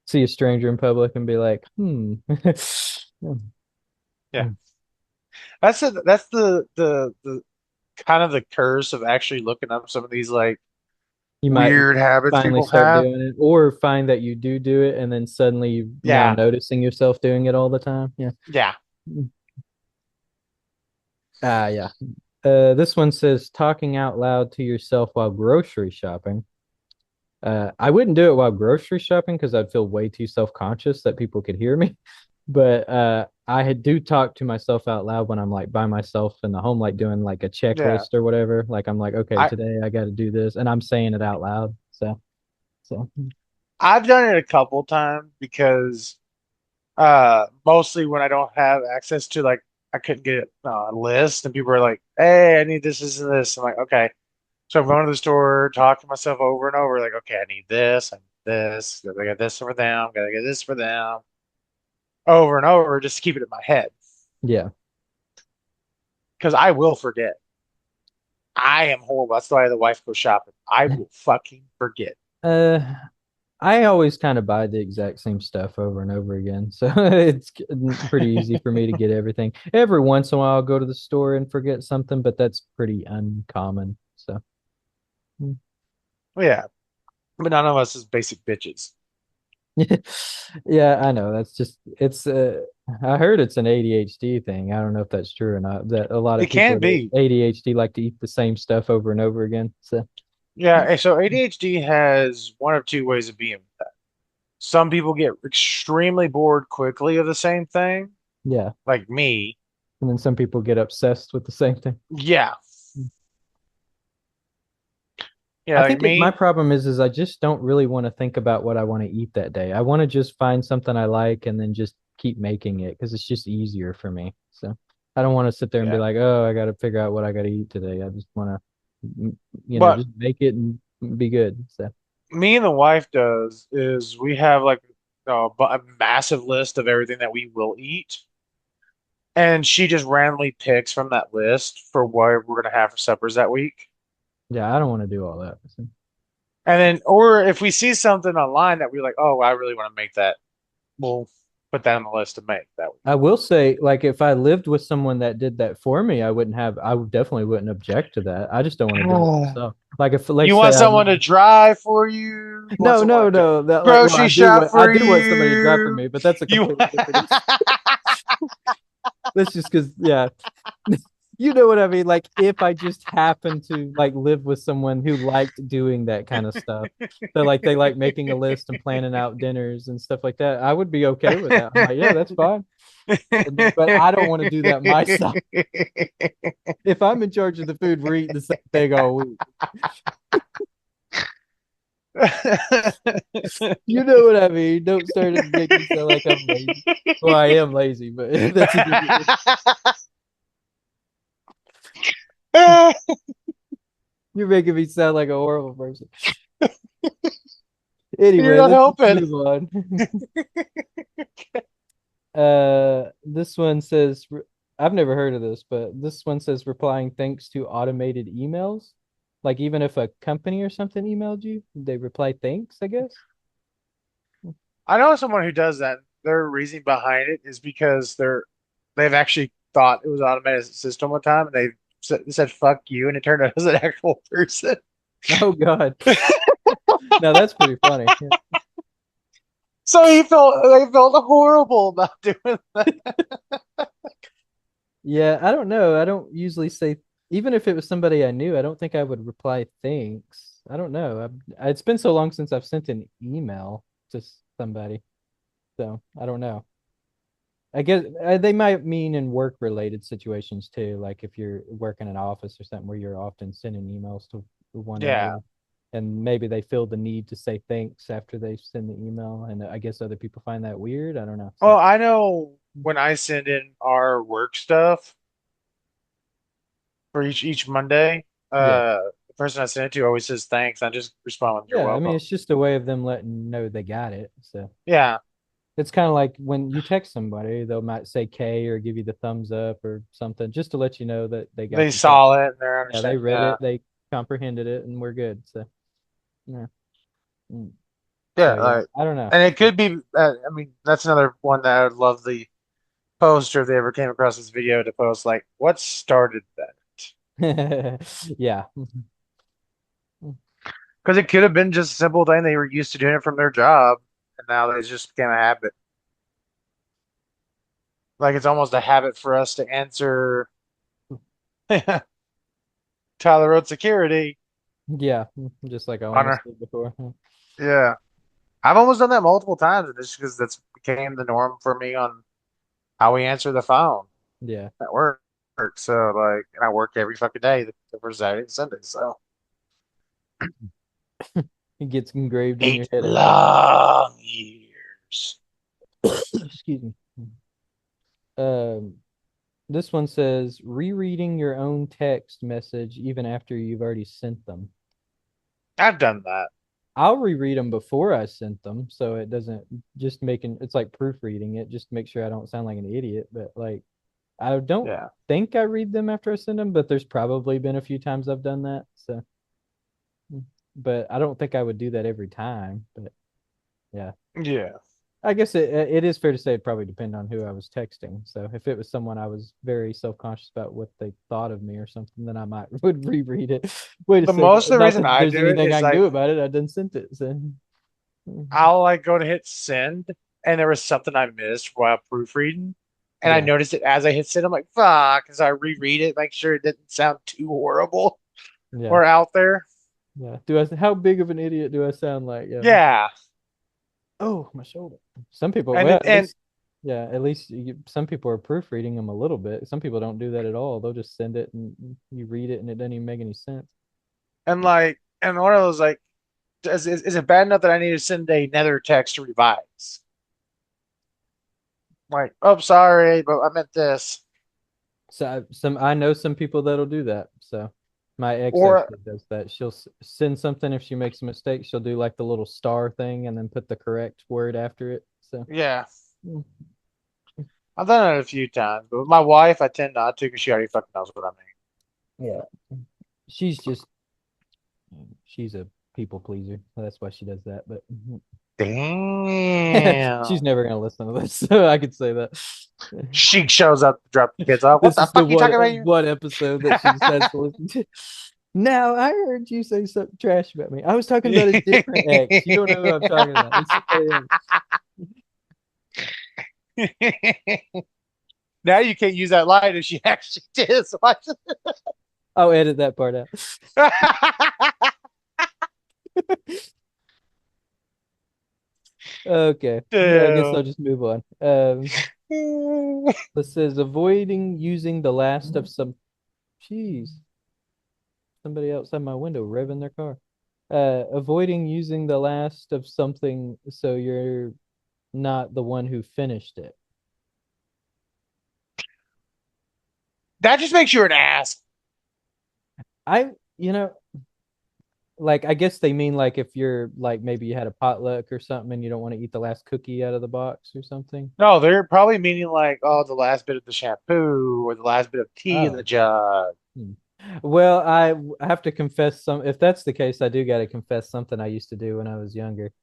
see a stranger in public and be like, Yeah. That's the kind of the curse of actually looking up some of these like you might weird habits finally people start have. doing it, or find that you do it, and then suddenly you now Yeah. noticing yourself doing it all the time. Yeah. Yeah. Yeah. This one says talking out loud to yourself while grocery shopping. I wouldn't do it while grocery shopping because I'd feel way too self-conscious that people could hear me. But do talk to myself out loud when I'm like by myself in the home, like doing like a Yeah. checklist or whatever. Like I'm like, okay, I today I got to do this, and I'm saying it out loud. So I've done it a couple times because mostly when I don't have access to like I couldn't get a list and people are like, "Hey, I need this and this." I'm like, "Okay." So I'm going to the store, talking to myself over and over, like, "Okay, I need this and this. Gotta get this for them. Gotta get this for them." Over and over, just to keep it in my head yeah. because I will forget. I am horrible. That's why the wife goes shopping. I will fucking forget. Uh, I always kind of buy the exact same stuff over and over again, so it's pretty easy for me to get everything. Every once in a while, I'll go to the store and forget something, but that's pretty uncommon. So, Yeah, but none of us is basic bitches. yeah, I know. That's just it's. I heard it's an ADHD thing. I don't know if that's true or not. That a lot It of people can with be. ADHD like to eat the same stuff over and over again. So, Yeah, and so ADHD has one of two ways of being. Some people get extremely bored quickly of the same thing, yeah. like me, And then some people get obsessed with the same thing. Yeah. Yeah, I like think my me. problem is I just don't really want to think about what I want to eat that day. I want to just find something I like and then just keep making it because it's just easier for me. So I don't want to sit there and be Yeah. like, oh, I got to figure out what I got to eat today. I just want to, But just make it and be good. So me and the wife does is we have like a massive list of everything that we will eat, and she just randomly picks from that list for what we're gonna have for suppers that week. yeah, I don't want to do all that. So, And then, or if we see something online that we're like, oh, I really want to make that, we'll put that on the list to make that week. I will say, like, if I lived with someone that did that for me, I would definitely wouldn't object to that. I just don't want to do it Oh. myself. Like, if, You let's say want I someone to lived. drive for you? You want No, no, someone to no. That like, well, grocery shop I for do want somebody to drive for you? me, but that's a You completely different. That's just because, yeah, you know what I mean. Like, if I just happen to like live with someone who liked doing that kind of stuff, so like they like making a list and planning out dinners and stuff like that, I would be okay with that. I'm like, yeah, that's fine. But I don't want to do that myself. If I'm in charge of the food, we're eating the same thing all week. You know what I mean? Don't start to make me sound like I'm lazy. Well, I am lazy, but that's a different. You're making me sound like a horrible person. You're Anyway, not let's just helping. move on. This one says, I've never heard of this, but this one says replying thanks to automated emails. Like even if a company or something emailed you, they reply thanks, I guess. I know someone who does that. Their reasoning behind it is because they've actually thought it was an automated system one time, and they said "fuck you," and it turned out it was an actual person. Oh God. Now that's pretty funny. Yeah. So they felt horrible about doing that. Yeah, I don't know. I don't usually say, even if it was somebody I knew, I don't think I would reply thanks. I don't know. It's been so long since I've sent an email to somebody, so I don't know. I guess they might mean in work related situations too, like if you're working in an office or something where you're often sending emails to one Yeah. another, and maybe they feel the need to say thanks after they send the email, and I guess other people find that weird. I don't know. Well, So I know when I send in our work stuff for each Monday, yeah. the person I send it to always says thanks. I just respond with "you're Yeah, I mean, welcome." it's just a way of them letting know they got it. So Yeah, it's kind of like when you text somebody, they'll might say K or give you the thumbs up or something just to let you know that they they got your text. saw it and they're Yeah, they understanding. read Yeah, it, they comprehended it, and we're good. So yeah. Mm. yeah. So yeah, Like, I don't know. and it could be. I mean, that's another one that I would love the poster if they ever came across this video to post. Like, what started that? Yeah. Because it could have been just a simple thing they were used to doing it from their job, and now it's just became a habit. Like it's almost a habit for us to answer Tyler Road Security Yeah, just like I on almost her. did before. Yeah. I've almost done that multiple times, and just because that's became the norm for me on how we answer the phone Yeah. at work. So like, and I work every fucking day, the first Saturday and Sunday. So It gets engraved in your eight head after. long years. Excuse me. Um, this one says rereading your own text message even after you've already sent them. I've done that. I'll reread them before I sent them, so it doesn't just making it's like proofreading it, just to make sure I don't sound like an idiot. But like, I don't Yeah. think I read them after I send them, but there's probably been a few times I've done that. So, but I don't think I would do that every time. But yeah. Yeah. I guess it is fair to say it probably depend on who I was texting. So if it was someone I was very self-conscious about what they thought of me or something, then I might would reread it. Wait a The second. most of the Not reason that I there's do it anything is I can like do about it. I didn't send it. So I'll like go to hit send, and there was something I missed while proofreading, and I yeah. noticed it as I hit send. I'm like, fuck, as I reread it, make sure it didn't sound too horrible Yeah. or out there. Yeah. How big of an idiot do I sound like? Yeah. Yeah. Oh, my shoulder. Some people, And well, it, at and least Yeah, at least some people are proofreading them a little bit. Some people don't do that at all. They'll just send it and you read it and it doesn't even make any sense. And like, and one of those like, is it bad enough that I need to send another text to revise? Like, oh, sorry, but I meant this. So I know some people that'll do that. So my ex Or actually does that. She'll send something if she makes a mistake. She'll do like the little star thing and then put the correct word after it. So yeah, mm, I've done it a few times, but with my wife, I tend not to because she already fucking knows what I yeah, she's just she's a people pleaser. That's why she does that. But mean. she's Damn. never gonna listen to this, so I could say that. She shows up to drop the kids off. What This the is the fuck you talking about here? one episode that she decides to listen to. Now I heard you say something trash about me. I was talking about a different ex. You don't know who I'm talking about. It's somebody else. Now you can't use that line if she actually did. So I I'll edit that part out. Okay. Yeah, I guess I'll Damn. just move on. This says avoiding using the last of some. Jeez, somebody outside my window revving their car. Avoiding using the last of something so you're not the one who finished it. That just makes you an ass. I, you know, like I guess they mean like if you're like maybe you had a potluck or something and you don't want to eat the last cookie out of the box or something. No, they're probably meaning like, oh, the last bit of the shampoo or the last bit of tea in the Oh. jug. Hmm. Well, I have to confess some. If that's the case, I do got to confess something I used to do when I was younger.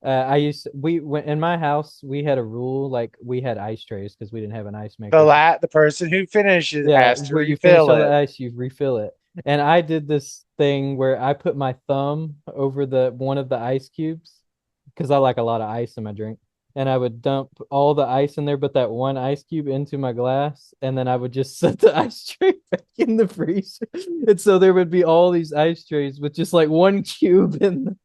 I used to, we when in my house we had a rule like we had ice trays because we didn't have an ice maker. The person who finishes Yeah, has to where you finish refill all the it. ice, you refill it. And I did this thing where I put my thumb over the one of the ice cubes because I like a lot of ice in my drink. And I would dump all the ice in there, but that one ice cube into my glass, and then I would just set the ice tray back in the freezer. And so there would be all these ice trays with just like one cube in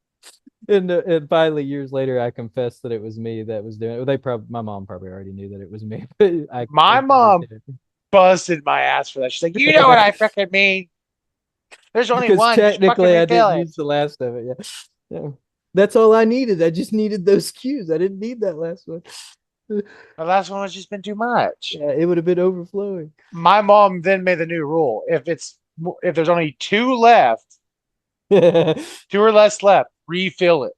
and finally years later I confessed that it was me that was doing it. They probably my mom probably already knew that it was me, but I My admitted mom busted my ass for that. She's like, you know what it. I freaking mean? There's only Because one. Just fucking technically I refill didn't it. use the last of it. Yeah. Yeah. That's all I needed. I just needed those cues. I didn't need that last one. The last one has just been too much. Yeah, it would have been overflowing. My mom then made the new rule. If there's only two left, I two or less left, refill it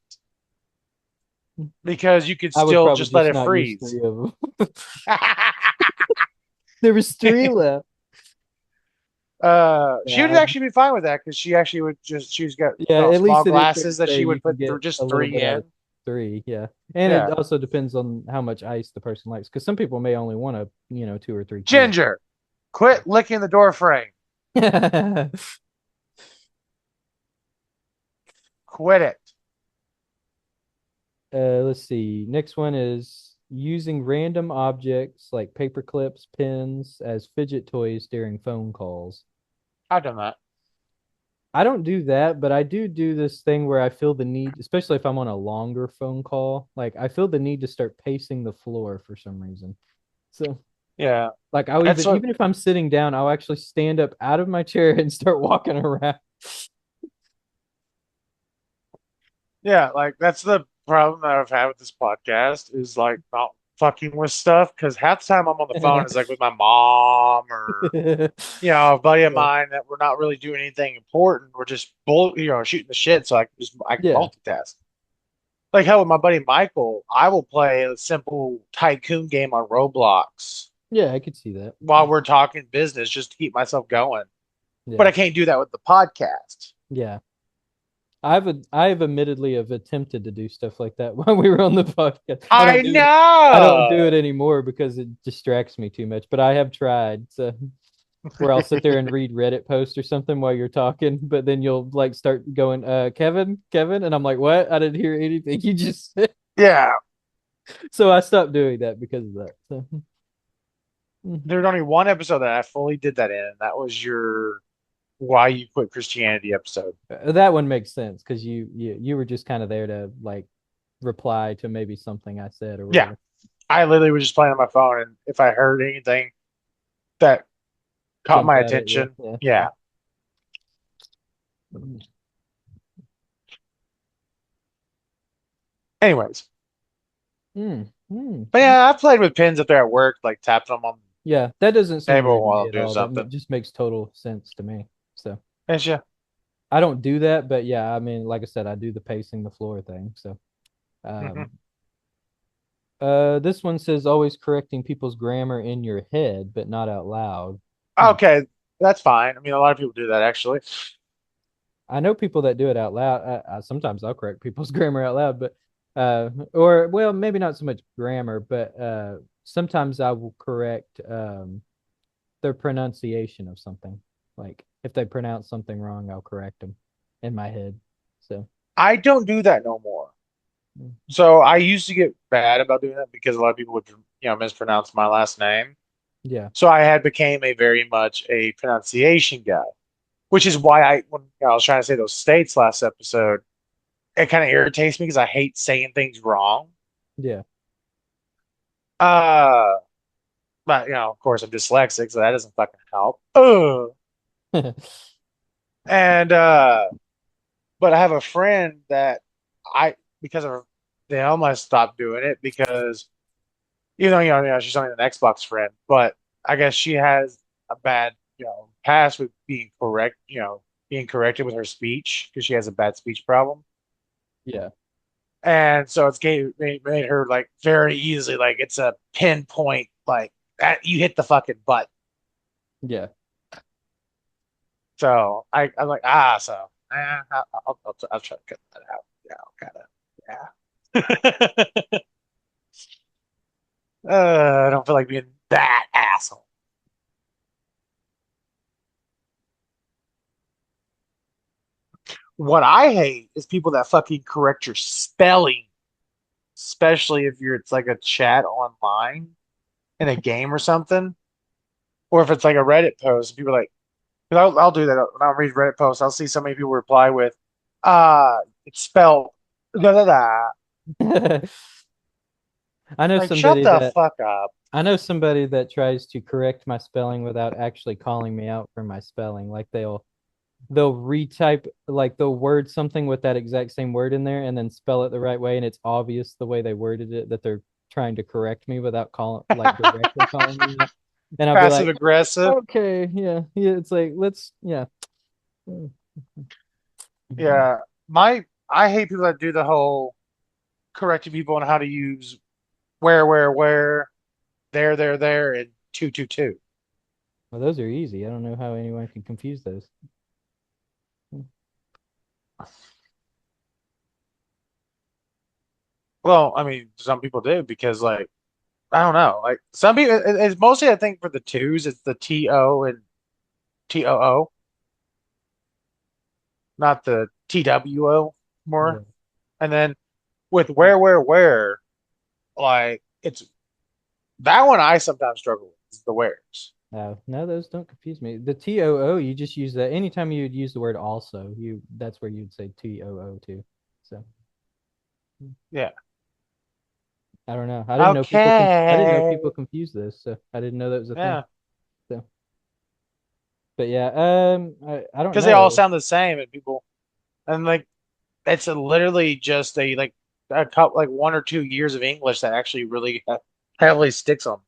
because you could would still probably just let just it not use freeze. three of them. There was three left. She Yeah, would actually be fine with that because she actually would just she's got yeah. At small least it is fair to glasses that say she you would can put get a just little three bit out in. of three. Yeah, and it Yeah, also depends on how much ice the person likes. Because some people may only want 2 or 3 cubes. Ginger, quit licking the door frame. Quit it. Let's see. Next one is using random objects like paper clips, pens as fidget toys during phone calls. I've done that. I don't do that, but I do this thing where I feel the need, especially if I'm on a longer phone call, like I feel the need to start pacing the floor for some reason. So, Yeah, like I'll that's what. even if I'm sitting down, I'll actually stand up out of my chair and start walking around. Yeah, like that's the problem that I've had with this podcast is like not fucking with stuff because half the time I'm on the phone is like with my mom or a buddy of Yeah. mine that we're not really doing anything important. We're just shooting the shit so I can Yeah. multitask. Like hell with my buddy Michael, I will play a simple tycoon game on Roblox Yeah, I could see that. while we're talking business just to keep myself going. But Yeah. I can't do that with the podcast. Yeah. I've admittedly have attempted to do stuff like that while we were on the podcast. I I don't do it know. anymore because it distracts me too much, but I have tried. So where I'll sit there and read Reddit posts or something while you're talking, but then you'll like start going, Kevin, and I'm like, what? I didn't hear anything you just said. Yeah, So I stopped doing that because of that. So there's only one episode that I fully did that in, and that was your why you quit Christianity episode. that one makes sense because you were just kind of there to like reply to maybe something I said or Yeah, whatever. I literally was just playing on my phone, and if I heard anything that caught Jump my at it, yeah, attention, yeah. yeah. Mm. Anyways, Mm, mm. but yeah, I've played with pins up there at work, like tapping them on Yeah, that doesn't the seem table weird to while me I'm at doing all. something. Just makes total sense to me. So Yes, yeah. I don't do that, but yeah, I mean, like I said, I do the pacing the floor thing. So Hmm. um, this one says always correcting people's grammar in your head, but not out loud. Hmm. Okay, that's fine. I mean, a lot of people do that actually. I know people that do it out loud. Sometimes I'll correct people's grammar out loud, but or well, maybe not so much grammar, but sometimes I will correct their pronunciation of something. Like if they pronounce something wrong, I'll correct them in my head. So I don't do that no more. mm, So I used to get bad about doing that because a lot of people would, mispronounce my last name. yeah, So I had became a very much a pronunciation guy, which is why when I was trying to say those states last episode, it kind of irritates me because I hate saying things wrong. yeah. Uh, but of course, I'm dyslexic, so that doesn't fucking help. Ugh. And but I have a friend that I because of they almost stopped doing it because even though she's only an Xbox friend, but I guess she has a bad past with being corrected with her speech because she has a bad speech problem. Yeah, And so made her like very easily like it's a pinpoint like that you hit the fucking button. yeah. So I'm like so I'll try to cut that out. Yeah. I don't feel like being that asshole. What I hate is people that fucking correct your spelling, especially if it's like a chat online in a game or something, or if it's like a Reddit post. People are like, 'cause I'll do that when I read Reddit posts. I'll see so many people reply with, it's spelled da da da. I know Like, shut somebody the that fuck up. I know somebody that tries to correct my spelling without actually calling me out for my spelling. Like they'll retype, like they'll word something with that exact same word in there and then spell it the right way, and it's obvious the way they worded it that they're trying to correct me without calling, like directly calling me out. And I'll be Passive like, aggressive. okay, yeah, yeah. It's like let's, yeah. Yeah. I hate people that do the whole correcting people on how to use where, there, and 222. Well, those are easy. I don't know how anyone can confuse those. Well, I mean, some people do because, like, I don't know. Like, some people, it's mostly, I think, for the twos, it's the TO and TOO, not the TWO more. Yeah. And then with where, like, it's that one I sometimes struggle with, is the wheres. No, no, those don't confuse me. The TOO, you just use that anytime you would use the word also, you that's where you'd say TOO too. So Yeah. I don't know. I didn't know people Okay. confuse this, so I didn't know that was a thing. Yeah. So but yeah, I don't Because they all know. sound the same, and people, and like, it's literally just like a couple, like 1 or 2 years of English that actually really heavily sticks on.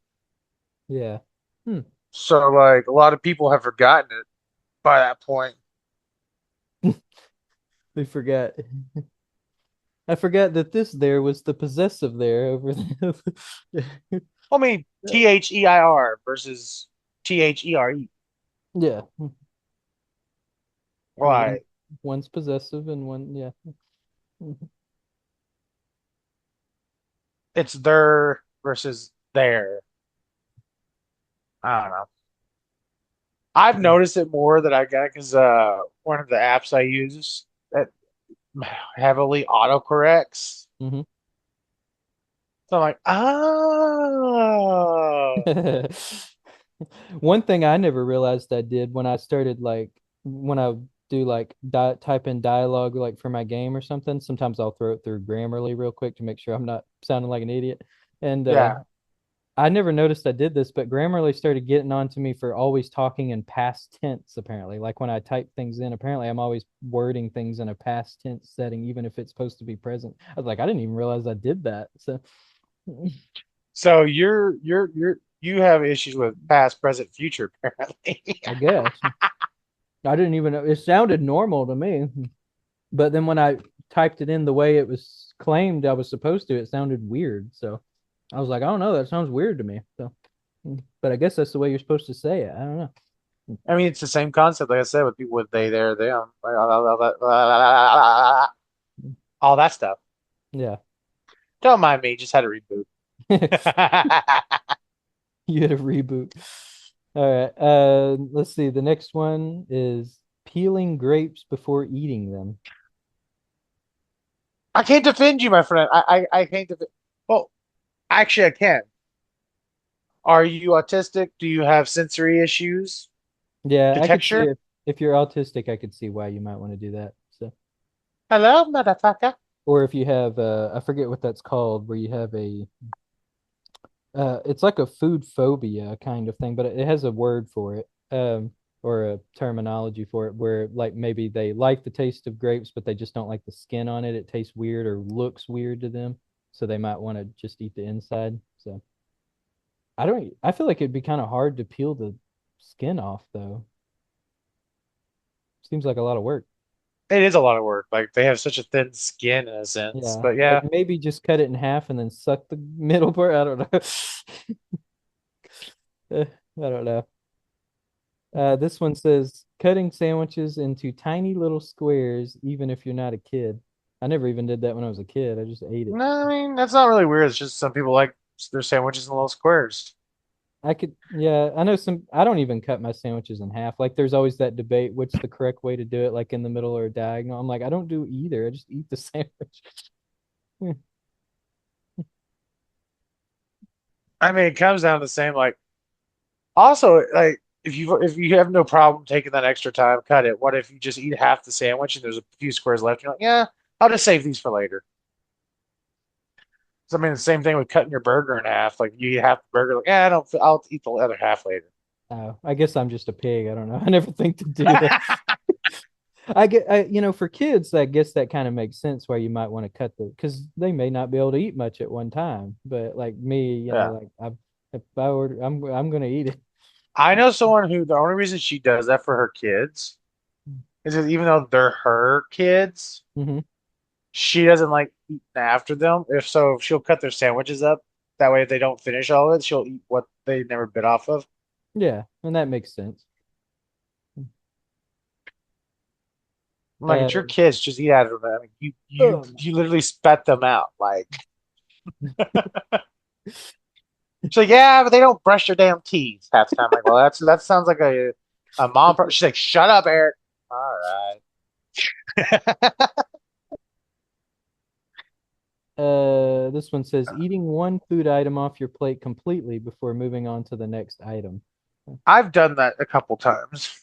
Yeah. Hmm. So like a lot of people have forgotten it by that point. We forgot. I forgot that this there was the possessive there over there. I mean, THEIR versus THERE. Yeah. One Like one's possessive and one, yeah. it's their versus their. I don't know. I've noticed it more that I got because one of the apps I use that heavily autocorrects. Mm-hmm. So I'm like, oh, One thing I never realized I did when I started, like when I do like type in dialogue like for my game or something, sometimes I'll throw it through Grammarly real quick to make sure I'm not sounding like an idiot. And Yeah. I never noticed I did this, but Grammarly started getting on to me for always talking in past tense, apparently. Like when I type things in, apparently I'm always wording things in a past tense setting, even if it's supposed to be present. I was like, I didn't even realize I did that. So So you have issues with past, present, future, apparently. I guess I didn't even know it sounded normal to me. But then when I typed it in the way it was claimed I was supposed to, it sounded weird. So I was like, I don't know, that sounds weird to me. So, but I guess that's the way you're supposed to say it. I don't know. I mean, it's the same concept, like I said, with people with they, there, them, all that stuff. Yeah. Don't mind me, just had a reboot. You had a reboot. All right. Let's see. The next one is peeling grapes before eating them. I can't defend you, my friend. I can't defend. Well, actually, I can. Are you autistic? Do you have sensory issues Yeah, to I could see texture? if you're autistic, I could see why you might want to do that. So, Hello, motherfucker. or if you have I forget what that's called, where you have a it's like a food phobia kind of thing, but it has a word for it, or a terminology for it, where like maybe they like the taste of grapes, but they just don't like the skin on it. It tastes weird or looks weird to them, so they might want to just eat the inside. So I don't. I feel like it'd be kind of hard to peel the skin off, though. Seems like a lot of work. It is a lot of work. Like they have such a thin skin in a sense. Yeah, But like yeah, maybe just cut it in half and then suck the middle part. I don't know. I don't know. This one says cutting sandwiches into tiny little squares, even if you're not a kid. I never even did that when I was a kid. I just ate it. no, I mean that's not really weird. It's just some people like their sandwiches in little squares. I could, yeah, I know some. I don't even cut my sandwiches in half. Like, there's always that debate, what's the correct way to do it, like in the middle or diagonal. I'm like, I don't do either. I just eat the sandwich. I mean, it comes down to the same. Like also, like if you have no problem taking that extra time, cut it. What if you just eat half the sandwich and there's a few squares left? You're like, yeah, I'll just save these for later. So, I mean, the same thing with cutting your burger in half. Like you eat half the burger, like, yeah, I don't. I'll eat the other half later. I guess I'm just a pig. I don't know. I never think to do that. For kids, I guess that kind of makes sense why you might want to cut because they may not be able to eat much at one time. But like me, Yeah. like if I order, I'm gonna eat it. I know someone who the only reason she does that for her kids is that even though they're her kids, Hmm. she doesn't like eating after them. If so, she'll cut their sandwiches up. That way, if they don't finish all of it, she'll eat what they never bit off of. Yeah, and that makes sense. I'm like, Uh, it's your kids, just eat out of them. I mean, um, you literally spat them out. Like she's like, yeah, but they don't brush their damn teeth half the time. I'm like, well, that sounds like a mom. She's like, shut up, Eric. All right. this one says eating one food item off your plate completely before moving on to the next item. I've done that a couple times.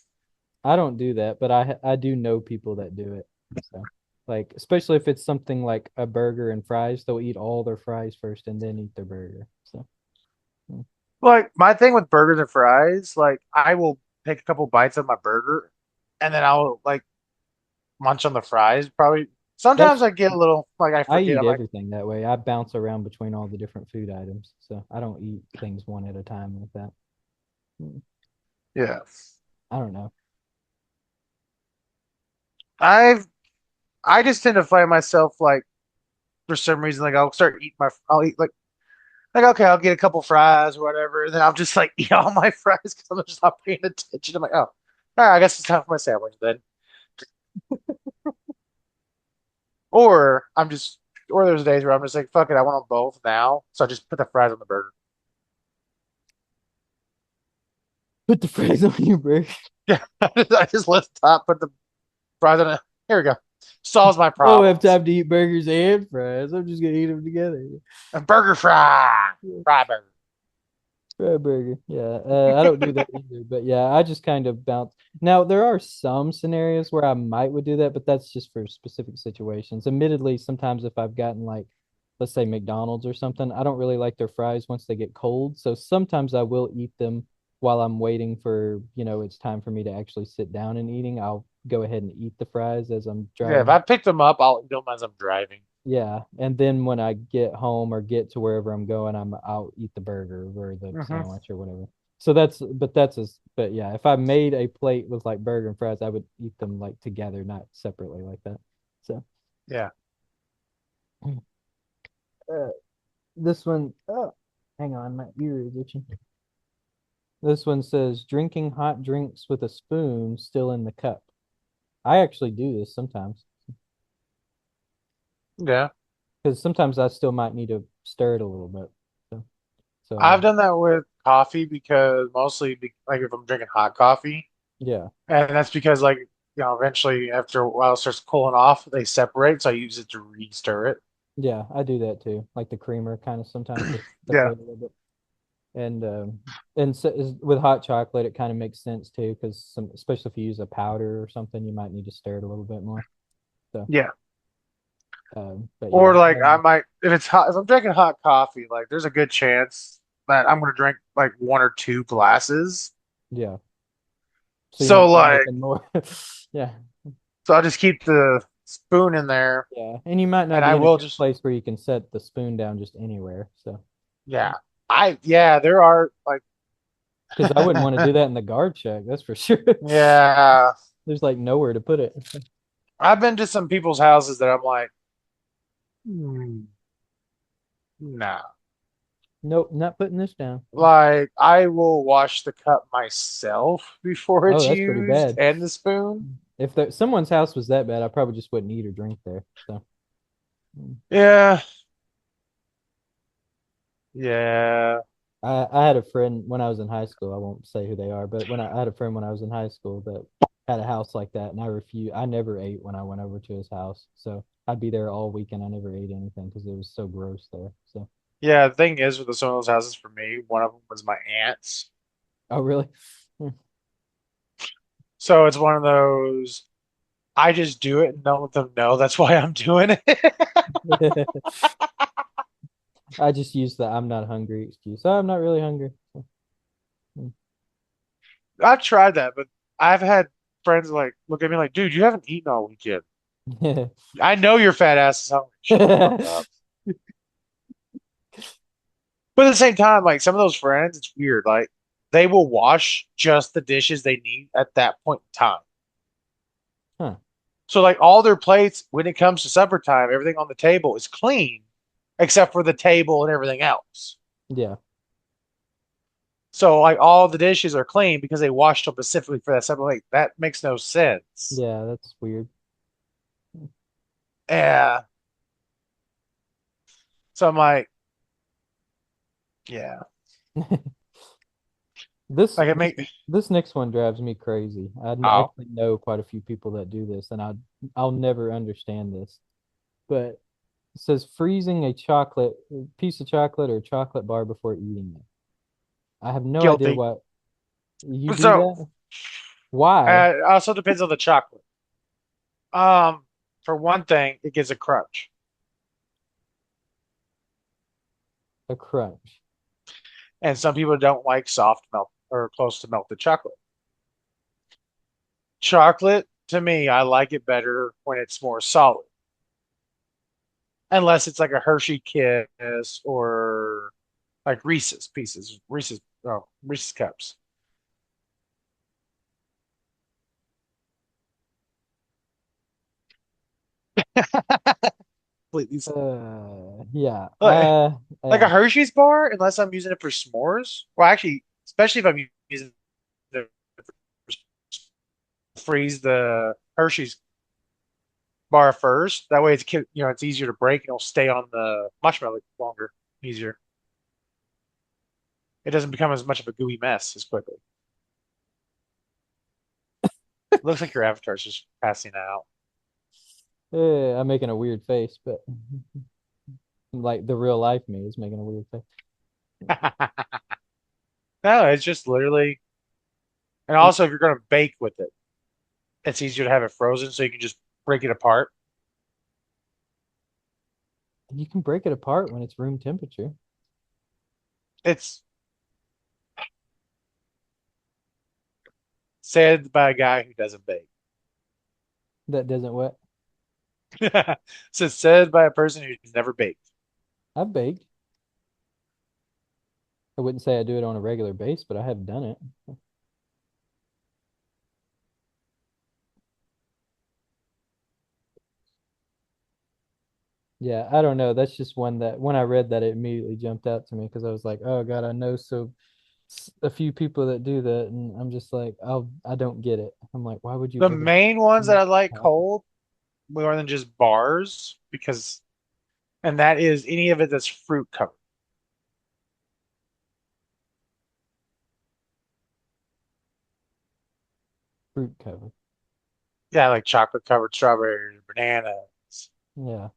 I don't do that, but I do know people that do it. So, like, especially if it's something like a burger and fries, they'll eat all their fries first and then eat their burger. So, mm. Like my thing with burgers and fries, like I will take a couple bites of my burger and then I'll like munch on the fries. Probably sometimes That's I get a little like I I forget. eat I'm like, everything that way. I bounce around between all the different food items, so I don't eat things one at a time like that. Mm. yeah. I don't know. I've I just tend to find myself like for some reason like I'll eat like okay, I'll get a couple fries or whatever, and then I'll just like eat all my fries because I'm just not paying attention. I'm like, oh, all right, I guess it's time for my sandwich then. Or I'm just, or there's days where I'm just like, fuck it, I want them both now, so I just put the fries on the burger. Put the fries on your burger. Yeah, I just lift the top, put the fries on it. Here we go. Solves my I don't have problems. time to eat burgers and fries. I'm just gonna eat them together. A burger fry, Yeah. fry burger. Fry burger. Yeah, I don't do that either. But yeah, I just kind of bounce. Now there are some scenarios where I might would do that, but that's just for specific situations. Admittedly, sometimes if I've gotten like, let's say McDonald's or something, I don't really like their fries once they get cold. So sometimes I will eat them while I'm waiting for, it's time for me to actually sit down and eating. I'll go ahead and eat the fries as I'm Yeah, if driving. I pick them up, I'll eat them as I'm driving. Yeah, and then when I get home or get to wherever I'm going, I'll eat the burger or the Hmm. sandwich or whatever. So but yeah, if I made a plate with like burger and fries, I would eat them like together, not separately like that. So Yeah. uh, this one, oh, hang on, my ear is itching. This one says drinking hot drinks with a spoon still in the cup. I actually do this sometimes Yeah. because sometimes I still might need to stir it a little bit. So, I've so done that with coffee because like if I'm drinking hot coffee, yeah. and that's because like eventually after a while it starts cooling off, they separate, so I use it to re-stir it. Yeah, I do that too. Like the creamer kind of sometimes to Yeah. separate a little bit. And with hot chocolate, it kind of makes sense too, because especially if you use a powder or something, you might need to stir it a little bit more. So, Yeah. but Or yeah, like I might if it's hot if I'm drinking hot coffee, like there's a good chance that I'm gonna drink like one or two glasses. yeah. So you So might be like making more. Yeah, so I'll just keep the spoon in there yeah. And you might and not I be in a will good just place where you can set the spoon down just anywhere. So, yeah. Yeah, there are like because I wouldn't want to do that in the guard shack, that's for sure. yeah. There's like nowhere to put it. I've been to some people's houses that I'm like, hmm, nah. Nope, not putting this down. Like I will wash the cup myself before Oh, it's that's pretty used bad. and the spoon. If someone's house was that bad, I probably just wouldn't eat or drink there. So, mm. Yeah. Yeah. I had a friend when I was in high school. I won't say who they are, but I had a friend when I was in high school that had a house like that, and I never ate when I went over to his house. So I'd be there all weekend. I never ate anything because it was so gross there. So, Yeah, the thing is with some of those houses for me, one of them was my aunt's. oh really? So it's one of those I just do it and don't let them know that's why I'm doing it. I just use the "I'm not hungry" excuse. Oh, I'm not really hungry. So, I've tried that, but I've had friends like look at me like, dude, you haven't eaten all weekend. mm. I know your fat ass is hungry. Shut the fuck up. But at the same time, like some of those friends, it's weird. Like they will wash just the dishes they need at that point in time. Huh. So like all their plates, when it comes to supper time, everything on the table is clean except for the table and everything else. Yeah. So like all the dishes are clean because they washed them specifically for that supper. Like that makes no sense. Yeah, that's weird. Yeah. So I'm like, yeah. This Like it this make this next one drives me crazy. oh actually know quite a few people that do this, and I'll never understand this. But it says freezing a chocolate piece of chocolate or chocolate bar before eating it. I have no idea guilty. why you do So that. Why? it also depends on the chocolate. For one thing, it gives a crunch. A crunch. And some people don't like soft melt or close to melted chocolate. Chocolate, to me, I like it better when it's more solid, unless it's like a Hershey Kiss or like Reese's pieces, Reese's cups. Completely. Yeah. Like, like a Yeah. Hershey's bar, unless I'm using it for s'mores. Well, actually, especially if I'm using it to freeze the Hershey's bar first. That way, it's easier to break and it'll stay on the marshmallow longer, easier. It doesn't become as much of a gooey mess as quickly. It looks like your avatar's just passing out. I'm making a weird face, but like the real life me is making a weird face. No, it's just literally, and also if you're going to bake with it, it's easier to have it frozen so you can just break it apart. You can break it apart when it's room temperature. It's said by a guy who doesn't bake. That doesn't what? So it's said by a person who's never baked. I've baked. I wouldn't say I do it on a regular base, but I have done it. Yeah, I don't know. That's just one that when I read that, it immediately jumped out to me because I was like, oh God, I know a few people that do that, and I'm just like, I don't get it. I'm like, why would you The ever main ones that eat I like chocolate? cold more than just bars because, and that is any of it that's fruit covered. Fruit covered? Yeah, like chocolate covered strawberries, bananas, Yeah.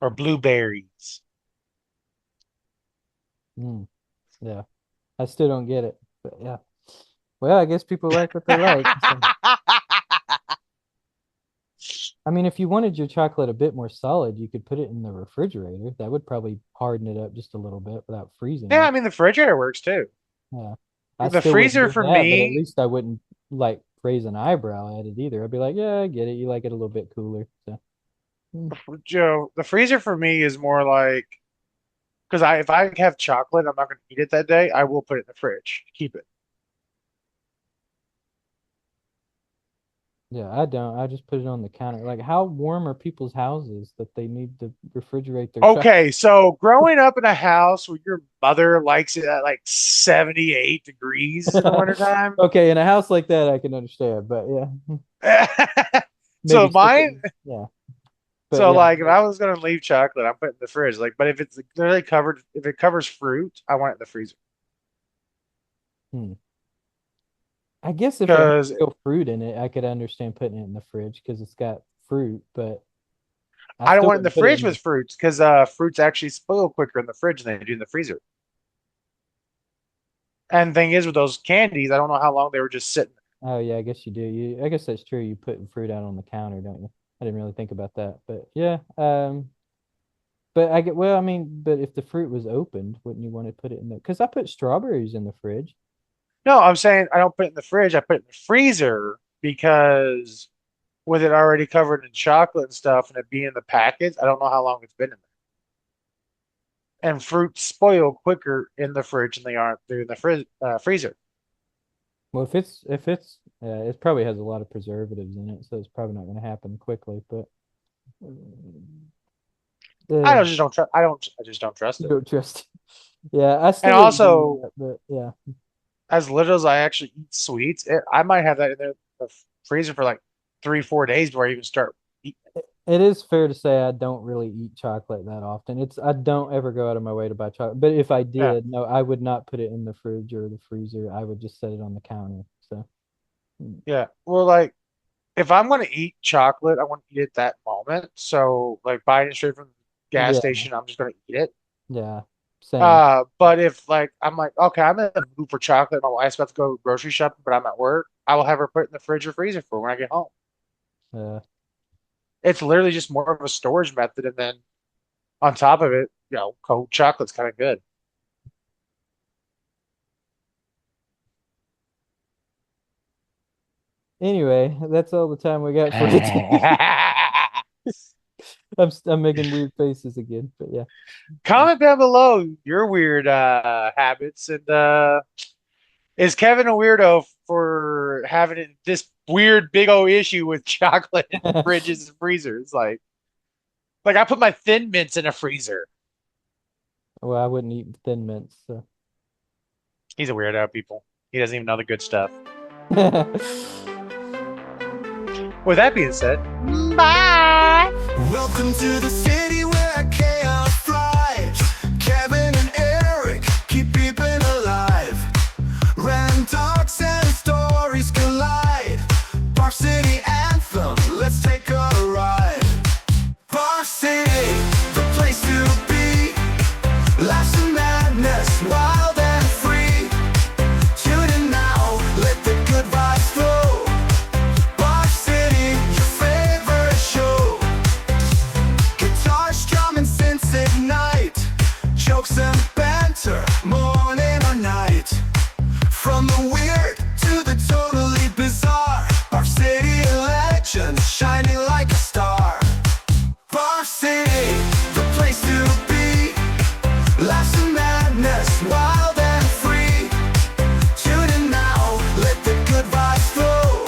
or blueberries. Mm, yeah. I still don't get it, but yeah. Well, I guess people like what they like. So, I mean, if you wanted your chocolate a bit more solid, you could put it in the refrigerator. That would probably harden it up just a little bit without freezing Yeah, I it. mean the refrigerator works too. Yeah. I The still wouldn't freezer do for that, but at me, least I wouldn't like raise an eyebrow at it either. I'd be like, yeah, I get it. You like it a little bit cooler. So, mm, Joe, the freezer for me is more like because I if I have chocolate, I'm not going to eat it that day. I will put it in the fridge, keep it. yeah, I don't. I just put it on the counter. Like, how warm are people's houses that they need to refrigerate their chocolate? Okay, so growing up in a house where your mother likes it at like 78 degrees in the wintertime. Okay, in a house like that, I can understand, but yeah, So maybe stick it. mine, Yeah, but so yeah. like if I was gonna leave chocolate, I'm putting it in the fridge. Like, but if it's clearly covered, if it covers fruit, I want it in the freezer. Hmm. I guess if it has Because real fruit in it, I could understand putting it in the fridge because it's got fruit, but I I don't still want it in the wouldn't put it fridge in the. with fruits because fruits actually spoil quicker in the fridge than they do in the freezer. And the thing is, with those candies, I don't know how long they were just sitting. Oh yeah, I guess you do. I guess that's true. You put fruit out on the counter, don't you? I didn't really think about that, but yeah. But I get well. I mean, but if the fruit was opened, wouldn't you want to put it in the? Because I put strawberries in the fridge. No, I'm saying I don't put it in the fridge. I put it in the freezer because with it already covered in chocolate and stuff, and it being in the package, I don't know how long it's been in there. And fruits spoil quicker in the fridge than they are through the freezer. Well, if it's it probably has a lot of preservatives in it, so it's probably not going to happen quickly. But I uh, don't just don't trust. I don't. I just don't trust you it. don't trust. Yeah, I And still wouldn't do also, that, but yeah. as little as I actually eat sweets, I might have that in the freezer for like 3, 4 days before I even start eating it. It is fair to say I don't really eat chocolate that often. I don't ever go out of my way to buy chocolate. But if I Yeah, did, no, I would not put it in the fridge or the freezer. I would just set it on the counter. So, mm, yeah. Well, like if I'm gonna eat chocolate, I want to eat it that moment. So, like buying it straight from the gas yeah, station, I'm just gonna eat it. yeah, same. But if like I'm like, okay, I'm in the mood for chocolate, my wife's about to go grocery shopping, but I'm at work, I will have her put it in the fridge or freezer for when I get home. Uh, It's literally just more of a storage method, and then on top of it, cold chocolate's kind of good. anyway, that's all the time we got for today. I'm making weird faces again, but yeah. Comment down below your weird habits, and is Kevin a weirdo for having this weird big old issue with chocolate in fridges and freezers? Like I put my Thin Mints in a freezer. Well, I wouldn't eat Thin Mints, so. He's a weirdo, people. He doesn't even know the good stuff. With that being said, bye. Welcome to the city where chaos thrives. Kevin and Eric keep people alive. Random talks and stories collide. Park City Anthem, let's take a ride. Park City, the place to be. Laughs and madness, wild and free. Tune in now, let the good vibes flow. Park City, your favorite show. Guitar shining like a star. Bar City, the place to be. Laughs and madness, wild and free. Tune in now, let the good vibes flow.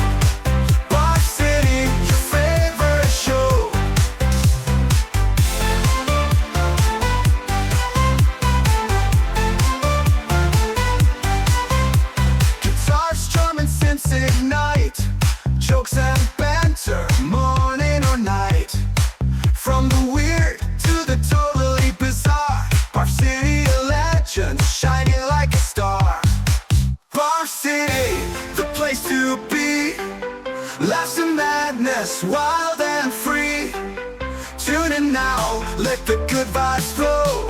Bar City, your favorite show. Guitars, drum and synths ignite. Jokes and banter, morning or night. From the weird to the totally bizarre. Bar City, a legend, shining like a star. Bar City, the place to be. Laughs and madness, wild and free. Tune in now, let the good vibes flow.